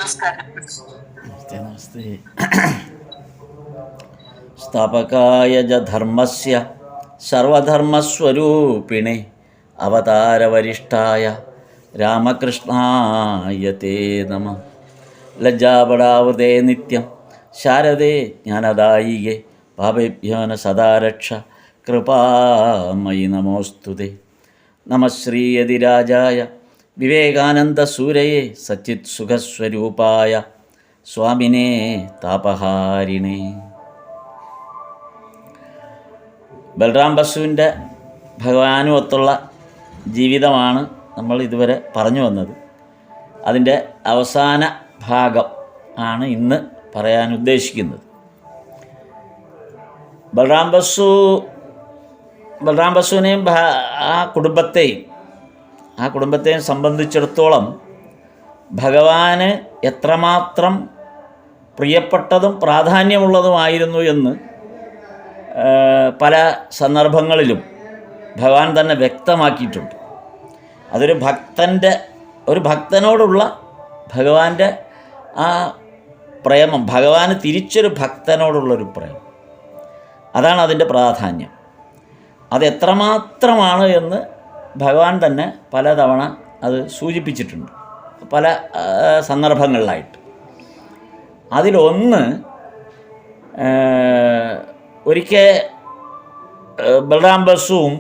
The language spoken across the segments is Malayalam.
നമസ്തേ നമസ്തേ. സ്ഥാപകായ ച ധർമ്മസ്യ സർവധർമ്മസ്വരൂപിണേ അവതാരവരിഷ്ഠായ രാമകൃഷ്ണായ തേ നമഃ. ലജ്ജാപടാവൃതേ നിത്യം ശാരദേ ജ്ഞാനദായികേ പാപേഭ്യോ ന സദാ രക്ഷ കൃപാമയി നമോസ്തുതേ. നമഃ ശ്രീയതിരാജായ വിവേകാനന്ദസൂരയേ സച്ചിത് സുഖസ്വരൂപായ സ്വാമിനേ താപഹാരിണേ. ബൽറാം ബസുവിൻ്റെ ഭഗവാനുമൊത്തുള്ള ജീവിതമാണ് നമ്മൾ ഇതുവരെ പറഞ്ഞു വന്നത്. അതിൻ്റെ അവസാന ഭാഗം ആണ് ഇന്ന് പറയാൻ ഉദ്ദേശിക്കുന്നത്. ബൽറാം ബസുവിനെയും ആ കുടുംബത്തെയും സംബന്ധിച്ചിടത്തോളം ഭഗവാന് എത്രമാത്രം പ്രിയപ്പെട്ടതും പ്രാധാന്യമുള്ളതുമായിരുന്നു എന്ന് പല സന്ദർഭങ്ങളിലും ഭഗവാൻ തന്നെ വ്യക്തമാക്കിയിട്ടുണ്ട്. അതൊരു ഭക്തനോടുള്ള ഭഗവാന്റെ ആ പ്രേമം, ഭഗവാന് തിരിച്ചൊരു ഭക്തനോടുള്ളൊരു പ്രേമം, അതാണ് അതിൻ്റെ പ്രാധാന്യം. അതെത്രമാത്രമാണ് എന്ന് ഭഗവാൻ തന്നെ പലതവണ അത് സൂചിപ്പിച്ചിട്ടുണ്ട്, പല സന്ദർഭങ്ങളിലായിട്ട്. അതിലൊന്ന്, ഒരിക്കൽ ബൽറാം ബസുവും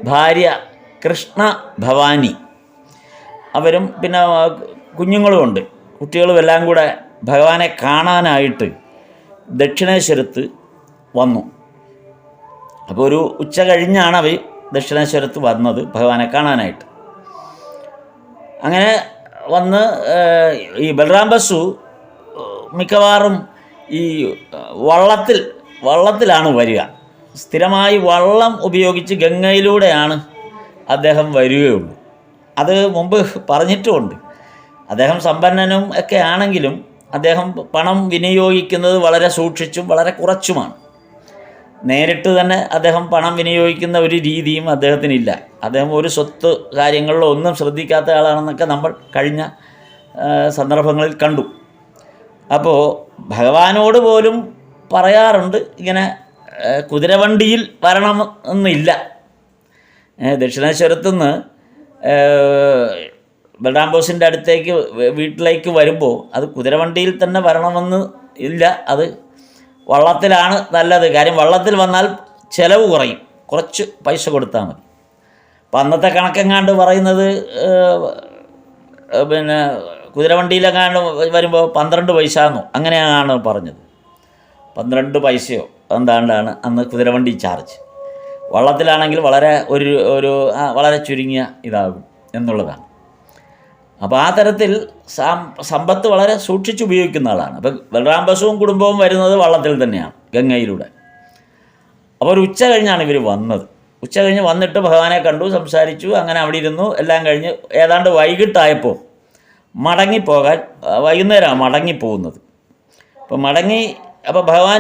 ഭാര്യ കൃഷ്ണ ഭവാനി അവരും പിന്നെ കുഞ്ഞുങ്ങളുമുണ്ട്, കുട്ടികളും എല്ലാം കൂടെ ഭഗവാനെ കാണാനായിട്ട് ദക്ഷിണേശ്വരത്ത് വന്നു. അപ്പോൾ ഒരു ഉച്ച കഴിഞ്ഞാണ് അവർ ദക്ഷിണേശ്വരത്ത് വന്നത് ഭഗവാനെ കാണാനായിട്ട്. അങ്ങനെ വന്ന് ഈ ബൽറാം ബസു മിക്കവാറും ഈ വള്ളത്തിലാണ് വരിക. സ്ഥിരമായി വള്ളം ഉപയോഗിച്ച് ഗംഗയിലൂടെയാണ് അദ്ദേഹം വരികയുള്ളൂ. അത് മുമ്പ് പറഞ്ഞിട്ടുമുണ്ട്. അദ്ദേഹം സമ്പന്നനും ഒക്കെ ആണെങ്കിലും അദ്ദേഹം പണം വിനിയോഗിക്കുന്നത് വളരെ സൂക്ഷിച്ചും വളരെ കുറച്ചുമാണ്. നേരിട്ട് തന്നെ അദ്ദേഹം പണം വിനിയോഗിക്കുന്ന ഒരു രീതിയും അദ്ദേഹത്തിനില്ല. അദ്ദേഹം ഒരു സ്വത്ത് കാര്യങ്ങളിലോ ഒന്നും ശ്രദ്ധിക്കാത്ത ആളാണെന്നൊക്കെ നമ്മൾ കഴിഞ്ഞ സന്ദർഭങ്ങളിൽ കണ്ടു. അപ്പോൾ ഭഗവാനോട് പോലും പറയാറുണ്ട്, ഇങ്ങനെ കുതിരവണ്ടിയിൽ വരണമെന്നില്ല. ദക്ഷിണേശ്വരത്തുനിന്ന് ബൽറാം ബോസിൻ്റെ അടുത്തേക്ക് വീട്ടിലേക്ക് വരുമ്പോൾ അത് കുതിരവണ്ടിയിൽ തന്നെ വരണമെന്ന് ഇല്ല, അത് വള്ളത്തിലാണ് നല്ലത്. കാര്യം വള്ളത്തിൽ വന്നാൽ ചിലവ് കുറയും, കുറച്ച് പൈസ കൊടുത്താൽ മതി. അപ്പം അന്നത്തെ കണക്കെങ്ങാണ്ട് പറയുന്നത് പിന്നെ കുതിരവണ്ടിയിലെങ്ങാണ്ട് വരുമ്പോൾ 12 പൈസ എന്നോ അങ്ങനെയാണ് പറഞ്ഞത്. 12 പൈസയോ എന്താണ്ടാണ് അന്ന് കുതിരവണ്ടി ചാർജ്. വള്ളത്തിലാണെങ്കിൽ വളരെ ചുരുങ്ങിയ ഇതാകും എന്നുള്ളതാണ്. അപ്പോൾ ആ തരത്തിൽ സമ്പത്ത് വളരെ സൂക്ഷിച്ചുപയോഗിക്കുന്ന ആളാണ്. അപ്പം ബൽറാം ബസുവും കുടുംബവും വരുന്നത് വള്ളത്തിൽ തന്നെയാണ്, ഗംഗയിലൂടെ. അപ്പോൾ ഒരു ഉച്ച കഴിഞ്ഞാണ് ഇവർ വന്നത്. ഉച്ച കഴിഞ്ഞ് വന്നിട്ട് ഭഗവാനെ കണ്ടു, സംസാരിച്ചു, അങ്ങനെ അവിടെ ഇരുന്നു. എല്ലാം കഴിഞ്ഞ് ഏതാണ്ട് വൈകിട്ടായപ്പോൾ വൈകുന്നേരമാണ് മടങ്ങിപ്പോകുന്നത്. അപ്പോൾ ഭഗവാൻ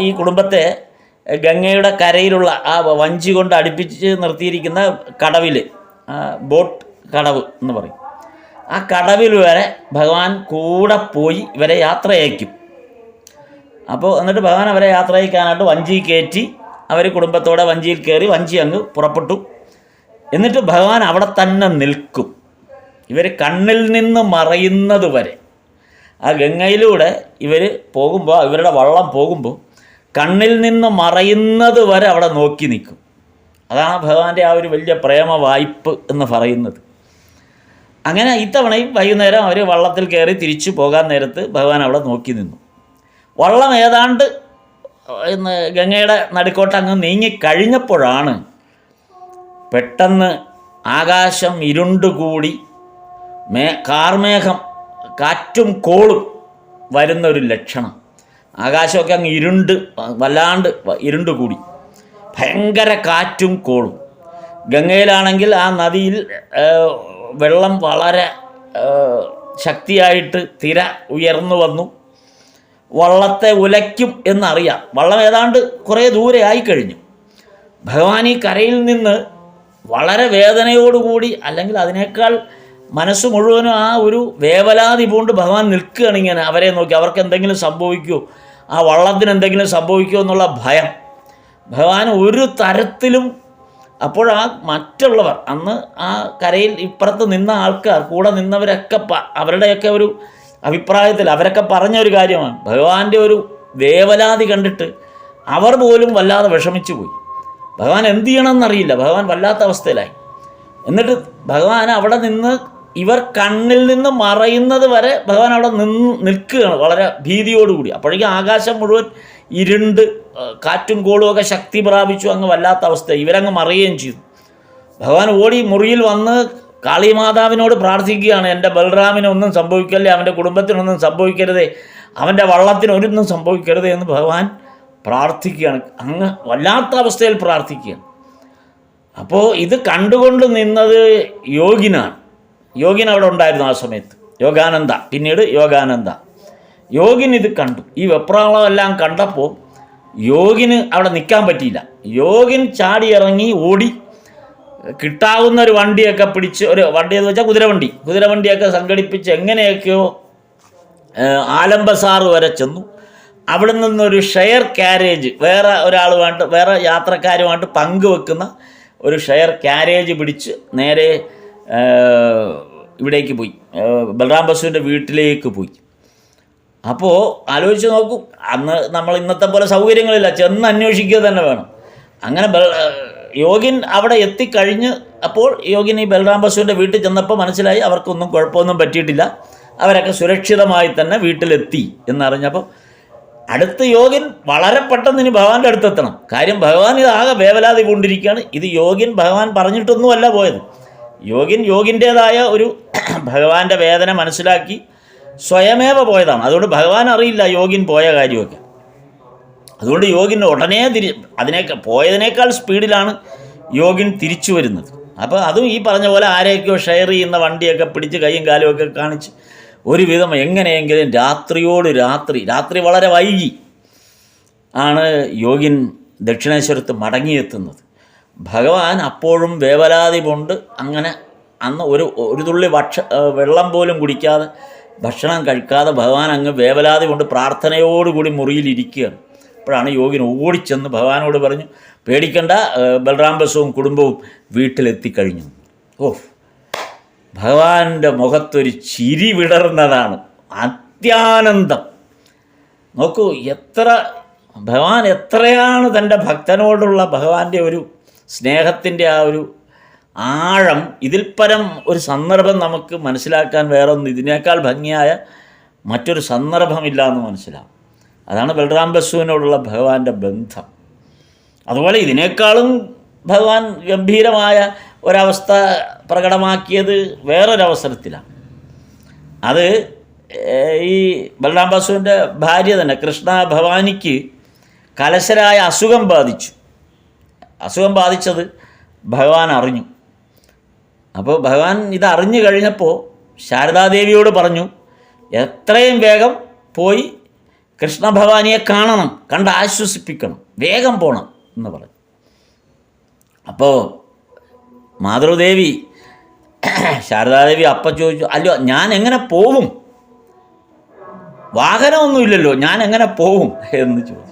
ഈ കുടുംബത്തെ ഗംഗയുടെ കരയിലുള്ള ആ വഞ്ചി കൊണ്ട് അടുപ്പിച്ച് നിർത്തിയിരിക്കുന്ന കടവിൽ, ബോട്ട് കടവ് എന്ന് പറയും, ആ കടവിൽ വരെ ഭഗവാൻ കൂടെ പോയി ഇവരെ യാത്രയയക്കും. അപ്പോൾ എന്നിട്ട് ഭഗവാൻ അവരെ യാത്രയക്കാനായിട്ട് വഞ്ചി കയറ്റി അവർ കുടുംബത്തോടെ വഞ്ചിയിൽ കയറി വഞ്ചി അങ്ങ് പുറപ്പെട്ടു. എന്നിട്ട് ഭഗവാൻ അവിടെ തന്നെ നിൽക്കും, ഇവർ കണ്ണിൽ നിന്ന് മറയുന്നത് വരെ. ആ ഗംഗയിലൂടെ ഇവർ പോകുമ്പോൾ, ഇവരുടെ വള്ളം പോകുമ്പോൾ കണ്ണിൽ നിന്ന് മറയുന്നത് വരെ അവിടെ നോക്കി നിൽക്കും. അതാണ് ഭഗവാന്റെ ആ ഒരു വലിയ പ്രേമ വായ്പ് എന്ന് പറയുന്നത്. അങ്ങനെ ഇത്തവണയും വൈകുന്നേരം അവർ വള്ളത്തിൽ കയറി തിരിച്ചു പോകാൻ നേരത്ത് ഭഗവാൻ അവിടെ നോക്കി നിന്നു. വള്ളം ഏതാണ്ട് ഗംഗയുടെ നടുക്കോട്ട് അങ്ങ് നീങ്ങിക്കഴിഞ്ഞപ്പോഴാണ് പെട്ടെന്ന് ആകാശം ഇരുണ്ടുകൂടി കാർമേഘം, കാറ്റും കോളും വരുന്നൊരു ലക്ഷണം. ആകാശമൊക്കെ അങ്ങ് വല്ലാണ്ട് ഇരുണ്ടുകൂടി, ഭയങ്കര കാറ്റും കോളും. ഗംഗയിലാണെങ്കിൽ ആ നദിയിൽ വെള്ളം വളരെ ശക്തിയായിട്ട് തിര ഉയർന്നു വന്നു. വള്ളത്തെ ഉലയ്ക്കും എന്നറിയാം. വള്ളം ഏതാണ്ട് കുറേ ദൂരെ ആയിക്കഴിഞ്ഞു. ഭഗവാൻ ഈ കരയിൽ നിന്ന് വളരെ വേദനയോടുകൂടി, അല്ലെങ്കിൽ അതിനേക്കാൾ മനസ്സ് മുഴുവനും ആ ഒരു വേവലാതി കൊണ്ട് ഭഗവാൻ നിൽക്കുകയാണ് ഇങ്ങനെ അവരെ നോക്കി. അവർക്ക് എന്തെങ്കിലും സംഭവിക്കുമോ, ആ വള്ളത്തിന് എന്തെങ്കിലും സംഭവിക്കുമോ എന്നുള്ള ഭയം. ഭഗവാൻ ഒരു തരത്തിലും അപ്പോൾ ആ മറ്റുള്ളവർ അന്ന് ആ കരയിൽ ഇപ്പുറത്ത് നിന്ന ആൾക്കാർ കൂടെ നിന്നവരൊക്കെ അവരുടെയൊക്കെ ഒരു അഭിപ്രായത്തിൽ അവരൊക്കെ പറഞ്ഞ ഒരു കാര്യമാണ്. ഭഗവാന്റെ ഒരു വേവലാതി കണ്ടിട്ട് അവർ പോലും വല്ലാതെ വിഷമിച്ചു പോയി. ഭഗവാൻ എന്ത് ചെയ്യണമെന്നറിയില്ല. ഭഗവാൻ വല്ലാത്ത അവസ്ഥയിലായി. എന്നിട്ട് ഭഗവാൻ അവിടെ നിന്ന് ഇവർ കണ്ണിൽ നിന്ന് മറയുന്നത് വരെ ഭഗവാൻ അവിടെ നിൽക്കുകയാണ് വളരെ ഭീതിയോടുകൂടി. അപ്പോഴേക്കും ആകാശം മുഴുവൻ ഇരുണ്ട്, കാറ്റും കോളും ഒക്കെ ശക്തി പ്രാപിച്ചു. അങ്ങ് വല്ലാത്ത അവസ്ഥ, ഇവരങ്ങ് മറയുകയും ചെയ്തു. ഭഗവാൻ ഓടി മുറിയിൽ വന്ന് കാളിമാതാവിനോട് പ്രാർത്ഥിക്കുകയാണ്, എൻ്റെ ബലറാമിനൊന്നും സംഭവിക്കല്ലേ, അവൻ്റെ കുടുംബത്തിനൊന്നും സംഭവിക്കരുതേ, അവൻ്റെ വള്ളത്തിനൊന്നും സംഭവിക്കരുതേ എന്ന് ഭഗവാൻ പ്രാർത്ഥിക്കുകയാണ്. അങ്ങ് വല്ലാത്ത അവസ്ഥയിൽ പ്രാർത്ഥിക്കുകയാണ്. അപ്പോൾ ഇത് കണ്ടുകൊണ്ട് നിന്നത് യോഗിനാണ്. യോഗിൻ അവിടെ ഉണ്ടായിരുന്നു ആ സമയത്ത്, യോഗാനന്ദ, പിന്നീട് യോഗാനന്ദ. യോഗിൻ ഇത് കണ്ടു. ഈ വെപ്രാളമെല്ലാം കണ്ടപ്പോൾ യോഗിന് അവിടെ നിൽക്കാൻ പറ്റിയില്ല. യോഗിൻ ചാടി ഇറങ്ങി ഓടി കിട്ടാവുന്ന ഒരു വണ്ടിയൊക്കെ പിടിച്ച്, ഒരു വണ്ടി എന്ന് വെച്ചാൽ കുതിരവണ്ടിയൊക്കെ സംഘടിപ്പിച്ച് എങ്ങനെയൊക്കെയോ ആലംബസാറ് വരെ ചെന്നു. അവിടെ നിന്നൊരു ഷെയർ കാരേജ്, വേറെ യാത്രക്കാരുമായിട്ട് പങ്കുവെക്കുന്ന ഒരു ഷെയർ കാരേജ് പിടിച്ച് നേരെ ഇവിടേക്ക് പോയി, ബലറാം ബസുവിൻ്റെ വീട്ടിലേക്ക് പോയി. അപ്പോൾ ആലോചിച്ച് നോക്കൂ, അന്ന് നമ്മൾ ഇന്നത്തെ പോലെ സൗകര്യങ്ങളില്ല, ചെന്ന് അന്വേഷിക്കുക തന്നെ വേണം. അങ്ങനെ യോഗിൻ അവിടെ എത്തിക്കഴിഞ്ഞ് അപ്പോൾ യോഗിൻ ഈ ബലറാം ബസുവിൻ്റെ വീട്ടിൽ ചെന്നപ്പോൾ മനസ്സിലായി അവർക്കൊന്നും കുഴപ്പമൊന്നും പറ്റിയിട്ടില്ല, അവരൊക്കെ സുരക്ഷിതമായി തന്നെ വീട്ടിലെത്തി എന്നറിഞ്ഞപ്പോൾ അടുത്ത് യോഗിൻ വളരെ പെട്ടെന്ന് ഇനി ഭഗവാന്റെ അടുത്തെത്തണം. കാര്യം ഭഗവാൻ ഇതാകെ വേവലാതി കൊണ്ടിരിക്കുകയാണ്. ഇത് യോഗിൻ ഭഗവാൻ പറഞ്ഞിട്ടൊന്നുമല്ല പോയത്. യോഗിൻ്റേതായ ഒരു ഭഗവാന്റെ വേദന മനസ്സിലാക്കി സ്വയമേവ പോയതാണ്. അതുകൊണ്ട് ഭഗവാൻ അറിയില്ല യോഗിൻ പോയ കാര്യമൊക്കെ. അതുകൊണ്ട് യോഗിൻ ഉടനെ പോയതിനേക്കാൾ സ്പീഡിലാണ് യോഗിൻ തിരിച്ചു വരുന്നത്. അപ്പോൾ അതും ഈ പറഞ്ഞ പോലെ ആരെയൊക്കെയോ ഷെയർ ചെയ്യുന്ന വണ്ടിയൊക്കെ പിടിച്ച് കൈയും കാലും ഒക്കെ കാണിച്ച് ഒരുവിധം എങ്ങനെയെങ്കിലും രാത്രി വളരെ വൈകി ആണ് യോഗിൻ ദക്ഷിണേശ്വരത്ത് മടങ്ങിയെത്തുന്നത്. ഭഗവാൻ അപ്പോഴും വേവലാതി കൊണ്ട് അങ്ങനെ അന്ന് ഒരു തുള്ളി വെള്ളം പോലും കുടിക്കാതെ ഭക്ഷണം കഴിക്കാതെ ഭഗവാൻ അങ്ങ് വേവലാതി കൊണ്ട് പ്രാർത്ഥനയോടുകൂടി മുറിയിലിരിക്കുകയാണ്. അപ്പോഴാണ് യോഗിൻ ഓടിച്ചെന്ന് ഭഗവാനോട് പറഞ്ഞു, പേടിക്കണ്ട, ബലറാം ബസുവും കുടുംബവും വീട്ടിലെത്തിക്കഴിഞ്ഞു. ഭഗവാന്റെ മുഖത്തൊരു ചിരി വിടർന്നതാണ്, അത്യാനന്ദം. നോക്കൂ, ഭഗവാൻ എത്രയാണ് തൻ്റെ ഭക്തനോടുള്ള ഭഗവാന്റെ ഒരു സ്നേഹത്തിൻ്റെ ആ ഒരു ആഴം. ഇതിൽ പരം ഒരു സന്ദർഭം നമുക്ക് മനസ്സിലാക്കാൻ ഇതിനേക്കാൾ ഭംഗിയായ മറ്റൊരു സന്ദർഭമില്ല എന്ന് മനസ്സിലാവും. അതാണ് ബലറാം ബസുവിനോടുള്ള ഭഗവാന്റെ ബന്ധം. അതുപോലെ ഇതിനേക്കാളും ഭഗവാൻ ഗംഭീരമായ ഒരവസ്ഥ പ്രകടമാക്കിയത് വേറൊരവസരത്തിലാണ്. അത് ഈ ബലറാം ബസുവിൻ്റെ ഭാര്യ തന്നെ കൃഷ്ണ ഭവാനിക്ക് കലശരായ അസുഖം ബാധിച്ചത് ഭഗവാൻ അറിഞ്ഞു. അപ്പോൾ ഭഗവാൻ ഇതറിഞ്ഞു കഴിഞ്ഞപ്പോൾ ശാരദാദേവിയോട് പറഞ്ഞു, എത്രയും വേഗം പോയി കൃഷ്ണഭവാനിയെ കാണണം, കണ്ട് ആശ്വസിപ്പിക്കണം, വേഗം പോകണം എന്ന് പറഞ്ഞു. അപ്പോൾ മാതൃദേവി ശാരദാദേവി അപ്പം ചോദിച്ചു, അല്ലോ ഞാൻ എങ്ങനെ പോവും, വാഹനമൊന്നുമില്ലല്ലോ, ഞാൻ എങ്ങനെ പോവും എന്ന് ചോദിച്ചു.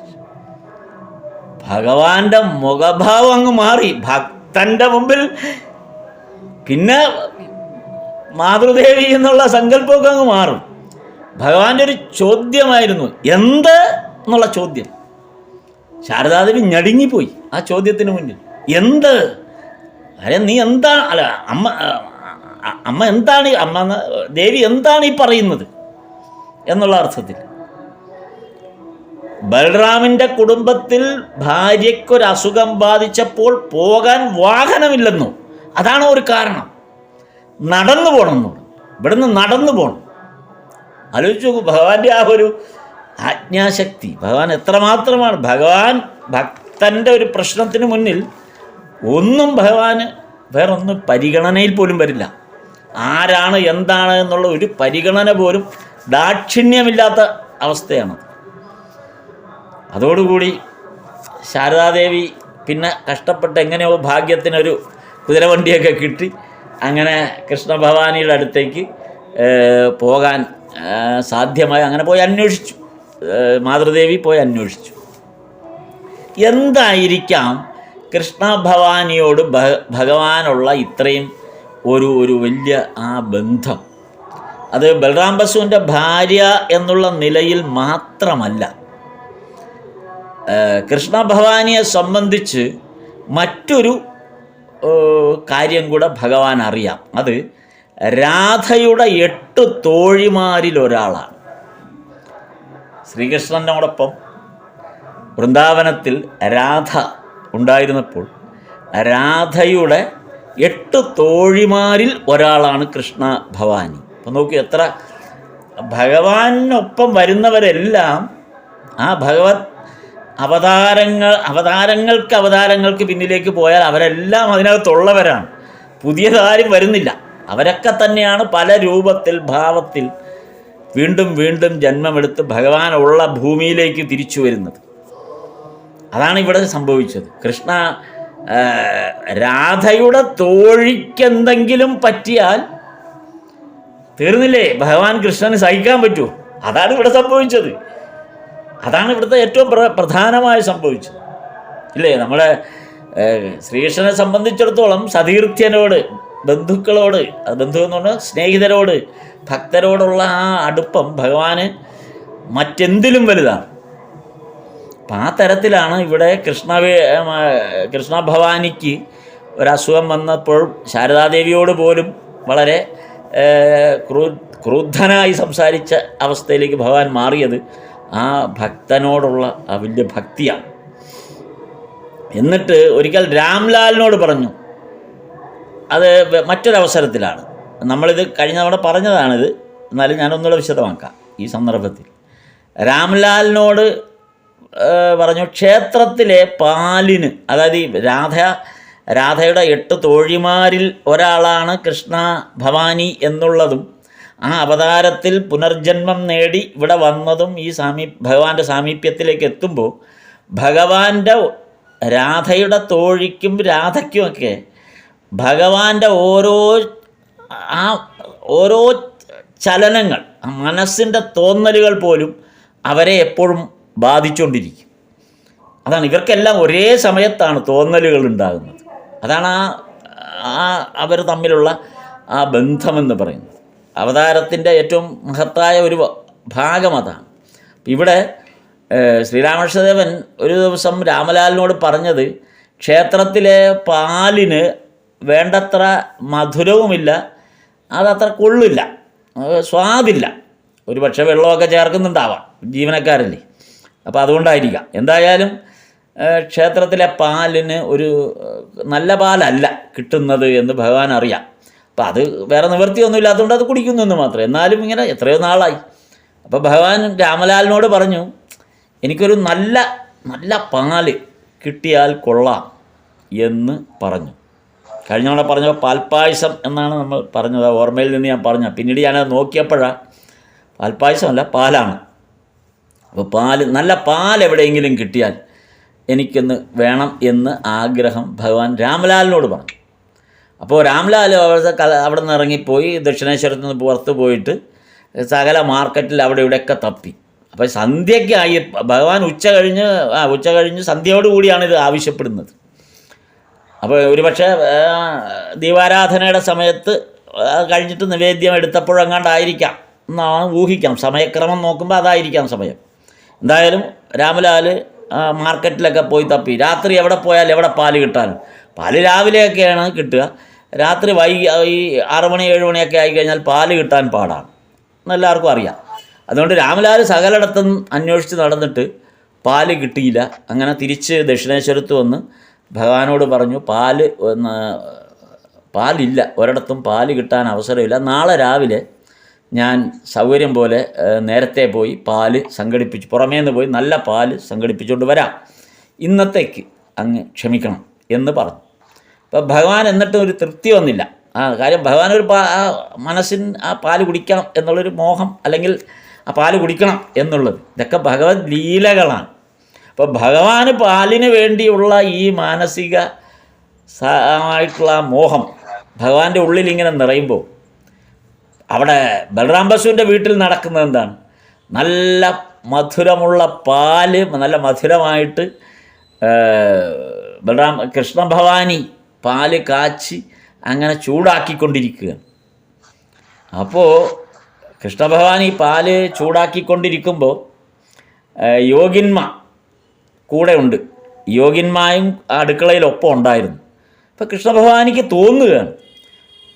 ഭഗവാന്റെ മുഖഭാവം അങ്ങ് മാറി. ഭക്തൻ്റെ മുമ്പിൽ പിന്നെ മാതൃദേവി എന്നുള്ള സങ്കല്പമൊക്കെ അങ്ങ് മാറും. ഭഗവാന്റെ ഒരു ചോദ്യമായിരുന്നു, എന്ത് എന്നുള്ള ചോദ്യം. ശാരദാദേവി ഞടുങ്ങിപ്പോയി ആ ചോദ്യത്തിന് മുന്നിൽ. എന്ത്? നീ എന്താണ്, അല്ല അമ്മ എന്താണ്, ദേവി എന്താണ് ഈ പറയുന്നത് എന്നുള്ള അർത്ഥത്തിൽ. ബലറാമിൻ്റെ കുടുംബത്തിൽ ഭാര്യയ്ക്കൊരസുഖം ബാധിച്ചപ്പോൾ പോകാൻ വാഹനമില്ലെന്നോ, അതാണ് ഒരു കാരണം. നടന്നു പോകണമെന്നോ, ഇവിടുന്ന് നടന്നു പോകണം. ആലോചിച്ച് നോക്കൂ ഭഗവാന്റെ ആ ഒരു ആജ്ഞാശക്തി. ഭഗവാൻ എത്രമാത്രമാണ്. ഭഗവാൻ ഭക്തൻ്റെ ഒരു പ്രശ്നത്തിന് മുന്നിൽ ഒന്നും ഭഗവാന് വേറൊന്നും പരിഗണനയിൽ പോലും വരില്ല. ആരാണ് എന്താണ് എന്നുള്ള ഒരു പരിഗണന പോലും ദാക്ഷിണ്യമില്ലാത്ത അവസ്ഥയാണ്. അതോടുകൂടി ശാരദാദേവി പിന്നെ കഷ്ടപ്പെട്ട് എങ്ങനെയോ ഭാഗ്യത്തിനൊരു കുതിരവണ്ടിയൊക്കെ കിട്ടി അങ്ങനെ കൃഷ്ണഭവാനിയുടെ അടുത്തേക്ക് പോകാൻ സാധ്യമായി. അങ്ങനെ പോയി അന്വേഷിച്ചു, മാതൃദേവി പോയി അന്വേഷിച്ചു. എന്തായിരിക്കാം കൃഷ്ണഭവാനിയോട് ഭഗവാനുള്ള ഇത്രയും ഒരു വലിയ ആ ബന്ധം? അത് ബലറാം ബസുവിൻ്റെ ഭാര്യ എന്നുള്ള നിലയിൽ മാത്രമല്ല, കൃഷ്ണഭവാനിയെ സംബന്ധിച്ച് മറ്റൊരു കാര്യം കൂടെ ഭഗവാൻ അറിയാം. അത് രാധയുടെ 8 തോഴിമാരിലൊരാളാണ്. ശ്രീകൃഷ്ണനോടൊപ്പം വൃന്ദാവനത്തിൽ രാധ ഉണ്ടായിരുന്നപ്പോൾ രാധയുടെ 8 തോഴിമാരിൽ ഒരാളാണ് കൃഷ്ണ ഭവാനി. അപ്പം നോക്കൂ, എത്ര ഭഗവാനൊപ്പം വരുന്നവരെല്ലാം ആ ഭഗവത് അവതാരങ്ങൾക്ക് പിന്നിലേക്ക് പോയാൽ അവരെല്ലാം അതിനകത്തുള്ളവരാണ്. പുതിയതാരും വരുന്നില്ല. അവരൊക്കെ തന്നെയാണ് പല രൂപത്തിൽ, ഭാവത്തിൽ വീണ്ടും വീണ്ടും ജന്മമെടുത്ത് ഭഗവാനുള്ള ഭൂമിയിലേക്ക് തിരിച്ചു വരുന്നത്. അതാണ് ഇവിടെ സംഭവിച്ചത്. കൃഷ്ണ രാധയുടെ തോഴിക്കെന്തെങ്കിലും പറ്റിയാൽ തീർന്നില്ലേ? ഭഗവാൻ കൃഷ്ണന് സഹിക്കാൻ പറ്റുമോ? അതാണ് ഇവിടെ സംഭവിച്ചത്. അതാണ് ഇവിടുത്തെ ഏറ്റവും പ്രധാനമായി സംഭവിച്ചത്, ഇല്ലേ? നമ്മുടെ ശ്രീകൃഷ്ണനെ സംബന്ധിച്ചിടത്തോളം സതീർത്ഥ്യനോട്, ബന്ധുക്കളോട്, ബന്ധു എന്ന് പറഞ്ഞാൽ സ്നേഹിതരോട്, ഭക്തരോടുള്ള ആ അടുപ്പം ഭഗവാന് മറ്റെന്തിലും വലുതാണ്. അപ്പം ആ തരത്തിലാണ് ഇവിടെ കൃഷ്ണഭവാനിക്ക് ഒരസുഖം വന്നപ്പോൾ ശാരദാദേവിയോട് പോലും വളരെ ക്രുദ്ധനായി സംസാരിച്ച അവസ്ഥയിലേക്ക് ഭഗവാൻ മാറിയത് ആ ഭക്തനോടുള്ള ആ വലിയ ഭക്തിയാണ്. എന്നിട്ട് ഒരിക്കൽ രാംലാലിനോട് പറഞ്ഞു, അത് മറ്റൊരവസരത്തിലാണ്, നമ്മളിത് കഴിഞ്ഞ തവണ പറഞ്ഞതാണിത്, എന്നാലും ഞാനൊന്നുകൂടെ വിശദമാക്കാം ഈ സന്ദർഭത്തിൽ. രാംലാലിനോട് പറഞ്ഞു, ക്ഷേത്രത്തിലെ പാലിന്, അതായത് ഈ രാധയുടെ 8 തോഴിമാരിൽ ഒരാളാണ് കൃഷ്ണ ഭവാനി എന്നുള്ളതും ആ അവതാരത്തിൽ പുനർജന്മം നേടി ഇവിടെ വന്നതും ഈ ഭഗവാന്റെ സാമീപ്യത്തിലേക്ക് എത്തുമ്പോൾ ഭഗവാന്റെ രാധയുടെ തോഴിക്കും രാധയ്ക്കുമൊക്കെ ഭഗവാന്റെ ഓരോ ചലനങ്ങൾ, മനസ്സിൻ്റെ തോന്നലുകൾ പോലും അവരെ എപ്പോഴും ബാധിച്ചുകൊണ്ടിരിക്കും. അതാണ്, ഇവർക്കെല്ലാം ഒരേ സമയത്താണ് തോന്നലുകൾ ഉണ്ടാകുന്നത്. അതാണ് അവർ തമ്മിലുള്ള ആ ബന്ധമെന്ന് പറയുന്നത്. അവതാരത്തിൻ്റെ ഏറ്റവും മഹത്തായ ഒരു ഭാഗം അതാണ്. ഇവിടെ ശ്രീരാമകൃഷ്ണദേവൻ ഒരു ദിവസം രാമലാലിനോട് പറഞ്ഞത്, ക്ഷേത്രത്തിലെ പാലിന് വേണ്ടത്ര മധുരവുമില്ല, അതത്ര കൊള്ളില്ല, സ്വാദില്ല. ഒരു പക്ഷേ വെള്ളമൊക്കെ ചേർക്കുന്നുണ്ടാവാം, ജീവനക്കാരല്ലേ, അപ്പോൾ അതുകൊണ്ടായിരിക്കാം. എന്തായാലും ക്ഷേത്രത്തിലെ പാലിന് ഒരു നല്ല പാലല്ല കിട്ടുന്നത് എന്ന് ഭഗവാൻ അറിയാം. അപ്പോൾ അത് വേറെ നിവൃത്തിയൊന്നും ഇല്ലാത്തതുകൊണ്ട് അത് കുടിക്കുന്നു എന്ന് മാത്രം. എന്നാലും ഇങ്ങനെ എത്രയോ നാളായി. അപ്പോൾ ഭഗവാൻ രാമലാലിനോട് പറഞ്ഞു, എനിക്കൊരു നല്ല പാല് കിട്ടിയാൽ കൊള്ളാം എന്ന് പറഞ്ഞു. കഴിഞ്ഞ തവണ പറഞ്ഞപ്പോൾ പാൽപ്പായസം എന്നാണ് നമ്മൾ പറഞ്ഞത്, ഓർമ്മയിൽ നിന്ന് ഞാൻ പറഞ്ഞു. പിന്നീട് ഞാനത് നോക്കിയപ്പോഴാണ് പാൽപ്പായസമല്ല, പാലാണ്. അപ്പോൾ നല്ല പാൽ എവിടെയെങ്കിലും കിട്ടിയാൽ എനിക്കൊന്ന് വേണം എന്ന് ആഗ്രഹം ഭഗവാൻ രാമലാലിനോട് പറഞ്ഞു. അപ്പോൾ രാംലാൽ അവിടെ നിന്ന് ഇറങ്ങിപ്പോയി ദക്ഷിണേശ്വരത്ത് നിന്ന് പുറത്ത് പോയിട്ട് സകല മാർക്കറ്റിൽ അവിടെ ഇവിടെയൊക്കെ തപ്പി. അപ്പോൾ സന്ധ്യയ്ക്കായി, ഭഗവാൻ ഉച്ച കഴിഞ്ഞ് സന്ധ്യയോടുകൂടിയാണ് ഇത് ആവശ്യപ്പെടുന്നത്. അപ്പോൾ ഒരു പക്ഷേ ദീപാരാധനയുടെ സമയത്ത് കഴിഞ്ഞിട്ട് നിവേദ്യം എടുത്തപ്പോഴെങ്ങാണ്ടായിരിക്കാം എന്നാണ് ഊഹിക്കാം. സമയക്രമം നോക്കുമ്പോൾ അതായിരിക്കാം സമയം. എന്തായാലും രാമലാൽ മാർക്കറ്റിലൊക്കെ പോയി തപ്പി. രാത്രി എവിടെ പോയാൽ എവിടെ പാല് കിട്ടാനും, പാല് രാവിലെയൊക്കെയാണ് കിട്ടുക. രാത്രി ഈ 6 മണി 7 മണിയൊക്കെ ആയിക്കഴിഞ്ഞാൽ പാല് കിട്ടാൻ പാടാണ് എന്നെല്ലാവർക്കും അറിയാം. അതുകൊണ്ട് രാമലാൽ സകലയിടത്തും അന്വേഷിച്ച് നടന്നിട്ട് പാല് കിട്ടിയില്ല. അങ്ങനെ തിരിച്ച് ദക്ഷിണേശ്വരത്ത് വന്ന് ഭഗവാനോട് പറഞ്ഞു, പാലില്ല, ഒരിടത്തും പാല് കിട്ടാൻ അവസരമില്ല. നാളെ രാവിലെ ഞാൻ സൗകര്യം പോലെ നേരത്തെ പോയി പാല് സംഘടിപ്പിച്ച്, പുറമേ നിന്ന് പോയി നല്ല പാല് സംഘടിപ്പിച്ചുകൊണ്ട് വരാം, ഇന്നത്തേക്ക് അങ്ങ് ക്ഷമിക്കണം എന്ന് പറഞ്ഞു. അപ്പോൾ ഭഗവാൻ എന്നിട്ടും ഒരു തൃപ്തി വന്നില്ല. കാര്യം ഭഗവാൻ മനസ്സിന് ആ പാല് കുടിക്കണം എന്നുള്ളൊരു മോഹം, അല്ലെങ്കിൽ ആ പാല് കുടിക്കണം എന്നുള്ളത്, ഇതൊക്കെ ഭഗവത് ലീലകളാണ്. അപ്പോൾ ഭഗവാന് പാലിന് വേണ്ടിയുള്ള ഈ മാനസിക ആയിട്ടുള്ള മോഹം ഭഗവാന്റെ ഉള്ളിൽ ഇങ്ങനെ നിറയുമ്പോൾ അവിടെ ബലറാം ബസുവിൻ്റെ വീട്ടിൽ നടക്കുന്നത് എന്താണ്? നല്ല മധുരമുള്ള പാല്, നല്ല മധുരമായിട്ട് കൃഷ്ണ ഭവാനി പാല് കാച്ചി അങ്ങനെ ചൂടാക്കിക്കൊണ്ടിരിക്കുകയാണ്. അപ്പോൾ കൃഷ്ണഭവാനി പാല് ചൂടാക്കിക്കൊണ്ടിരിക്കുമ്പോൾ യോഗിന്മാർ കൂടെ ഉണ്ട്. യോഗിന്മാരും അടുക്കളയിലൊപ്പം ഉണ്ടായിരുന്നു. അപ്പോൾ കൃഷ്ണഭഗവാനിക്ക് തോന്നുകയാണ്,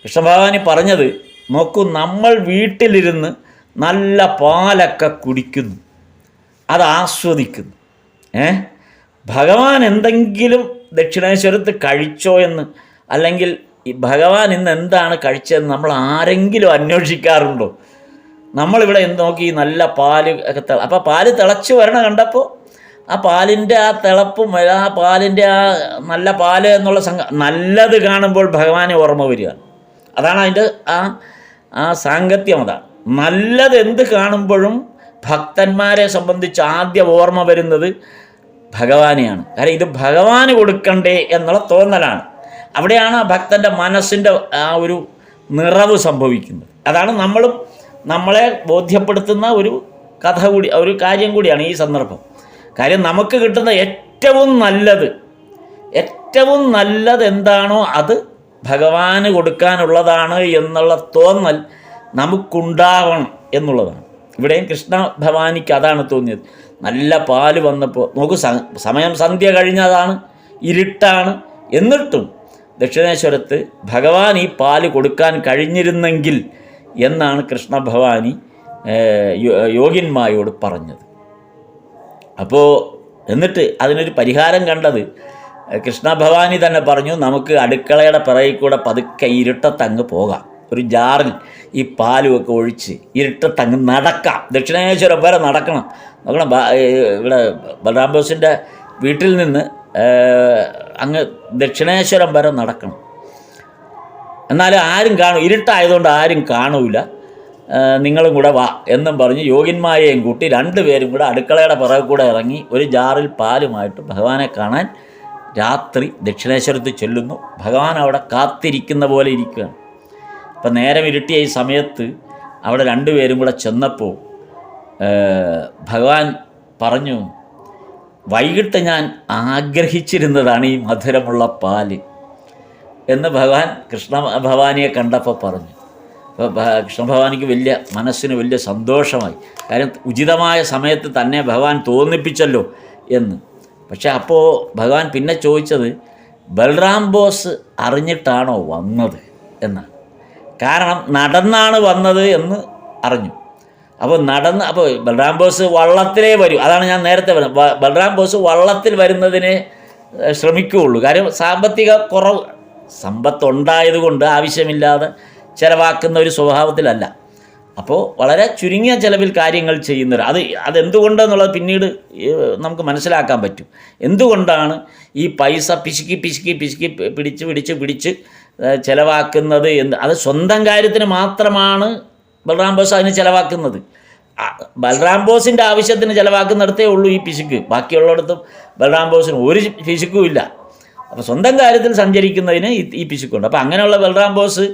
കൃഷ്ണഭഗവാനി പറഞ്ഞത്, നോക്കൂ, നമ്മൾ വീട്ടിലിരുന്ന് നല്ല പാലൊക്കെ കുടിക്കുന്നു, അത് ആസ്വദിക്കുന്നു. ഭഗവാൻ എന്തെങ്കിലും ദക്ഷിണേശ്വരത്ത് കഴിച്ചോ എന്ന്, അല്ലെങ്കിൽ ഭഗവാൻ ഇന്ന് എന്താണ് കഴിച്ചതെന്ന് നമ്മൾ ആരെങ്കിലും അന്വേഷിക്കാറുണ്ടോ? നമ്മളിവിടെ നോക്കി നല്ല പാല് ഒക്കെ അപ്പോൾ പാല് തിളച്ച് വരണ കണ്ടപ്പോൾ ആ പാലിൻ്റെ ആ തിളപ്പും ആ പാലിൻ്റെ ആ നല്ല പാല് എന്നുള്ള നല്ലത് കാണുമ്പോൾ ഭഗവാനെ ഓർമ്മ വരികയാണ്. അതാണ് അതിൻ്റെ ആ സാങ്കത്യം. അതാണ് നല്ലത്. എന്ത് കാണുമ്പോഴും ഭക്തന്മാരെ സംബന്ധിച്ച് ആദ്യം ഓർമ്മ വരുന്നത് ഭഗവാനെയാണ്. കാരണം ഇത് ഭഗവാന് കൊടുക്കണ്ടേ എന്നുള്ള തോന്നലാണ്. അവിടെയാണ് ആ ഭക്തൻ്റെ മനസ്സിൻ്റെ ആ ഒരു നിറവ് സംഭവിക്കുന്നത്. അതാണ് നമ്മളെ ബോധ്യപ്പെടുത്തുന്ന ഒരു കഥ കൂടി, ഒരു കാര്യം കൂടിയാണ് ഈ സന്ദർഭം. കാര്യം നമുക്ക് കിട്ടുന്ന ഏറ്റവും നല്ലത് എന്താണോ അത് ഭഗവാന് കൊടുക്കാനുള്ളതാണ് എന്നുള്ള തോന്നൽ നമുക്കുണ്ടാവണം എന്നുള്ളതാണ്. ഇവിടെയും കൃഷ്ണ ഭവാനിക്ക് അതാണ് തോന്നിയത്. നല്ല പാല് വന്നപ്പോൾ നോക്കൂ, സമയം സന്ധ്യ കഴിഞ്ഞതാണ്, ഇരുട്ടാണ്. എന്നിട്ടും ദക്ഷിണേശ്വരത്ത് ഭഗവാൻ ഈ പാല് കൊടുക്കാൻ കഴിഞ്ഞിരുന്നെങ്കിൽ എന്നാണ് കൃഷ്ണ ഭവാനി യോഗിന്മായോട് പറഞ്ഞത്. അപ്പോൾ എന്നിട്ട് അതിനൊരു പരിഹാരം കണ്ടത് കൃഷ്ണ ഭവാനി തന്നെ പറഞ്ഞു, നമുക്ക് അടുക്കളയുടെ പിറകിൽ കൂടെ പതുക്കെ ഇരുട്ടത്തങ്ങ് പോകാം, ഒരു ജാറിൽ ഈ പാലുമൊക്കെ ഒഴിച്ച് ഇരുട്ടത്തങ്ങ് നടക്കാം, ദക്ഷിണേശ്വരം വരെ നടക്കണം. നോക്കണം, ഇവിടെ ബലറാം ബോസിൻ്റെ വീട്ടിൽ നിന്ന് അങ്ങ് ദക്ഷിണേശ്വരം വരെ നടക്കണം. എന്നാലും ആരും ഇരുട്ടായതുകൊണ്ട് ആരും കാണൂല, നിങ്ങളും കൂടെ വാ എന്നും പറഞ്ഞ് യോഗിന്മാരെയും കൂട്ടി രണ്ടുപേരും കൂടെ അടുക്കളയുടെ പിറകെ കൂടെ ഇറങ്ങി ഒരു ജാറിൽ പാലുമായിട്ട് ഭഗവാനെ കാണാൻ രാത്രി ദക്ഷിണേശ്വരത്ത് ചെല്ലുന്നു. ഭഗവാൻ അവിടെ കാത്തിരിക്കുന്ന പോലെ ഇരിക്കുകയാണ്. അപ്പം നേരം ഇരുട്ടിയ ഈ സമയത്ത് അവിടെ രണ്ടുപേരും കൂടെ ചെന്നപ്പോൾ ഭഗവാൻ പറഞ്ഞു, വൈകിട്ട് ഞാൻ ആഗ്രഹിച്ചിരുന്നതാണ് ഈ മധുരമുള്ള പാല് എന്ന് ഭഗവാൻ കൃഷ്ണ ഭവാനിയെ കണ്ടപ്പോൾ പറഞ്ഞു. അപ്പോൾ കൃഷ്ണഭവാനിക്ക് മനസ്സിന് വലിയ സന്തോഷമായി. കാര്യം ഉചിതമായ സമയത്ത് തന്നെ ഭഗവാൻ തോന്നിപ്പിച്ചല്ലോ എന്ന്. പക്ഷെ അപ്പോൾ ഭഗവാൻ പിന്നെ ചോദിച്ചത്, ബൽറാം ബോസ് അറിഞ്ഞിട്ടാണോ വന്നത് എന്നാണ്. കാരണം നടന്നാണ് വന്നത് എന്ന് അറിഞ്ഞു. അപ്പോൾ ബൽറാം ബോസ് വള്ളത്തിലേ വരൂ. അതാണ് ഞാൻ നേരത്തെ പറഞ്ഞത്, ബൽറാം ബോസ് വള്ളത്തിൽ വരുന്നതിനെ ശ്രമിക്കുകയുള്ളൂ. കാര്യം സാമ്പത്തിക കുറവ്, സമ്പത്തുണ്ടായതുകൊണ്ട് ആവശ്യമില്ലാതെ ചിലവാക്കുന്ന ഒരു സ്വഭാവത്തിലല്ല. അപ്പോൾ വളരെ ചുരുങ്ങിയ ചിലവിൽ കാര്യങ്ങൾ ചെയ്യുന്നവർ. അതെന്തുകൊണ്ടെന്നുള്ളത് പിന്നീട് നമുക്ക് മനസ്സിലാക്കാൻ പറ്റും. എന്തുകൊണ്ടാണ് ഈ പൈസ പിശുക്കി പിടിച്ച് ചിലവാക്കുന്നത് എന്ന്. അത് സ്വന്തം കാര്യത്തിന് മാത്രമാണ് ബൽറാം ബോസ് അതിന് ചിലവാക്കുന്നത്. ബൽറാം ബോസിൻ്റെ ആവശ്യത്തിന് ചിലവാക്കുന്നിടത്തേ ഉള്ളൂ ഈ പിശുക്ക്. ബാക്കിയുള്ളിടത്തും ബൽറാം ബോസിന് ഒരു പിശുക്കും ഇല്ല. അപ്പോൾ സ്വന്തം കാര്യത്തിൽ സഞ്ചരിക്കുന്നതിന് ഈ പിശുക്കുണ്ട്. അപ്പോൾ അങ്ങനെയുള്ള ബൽറാം ബോസ്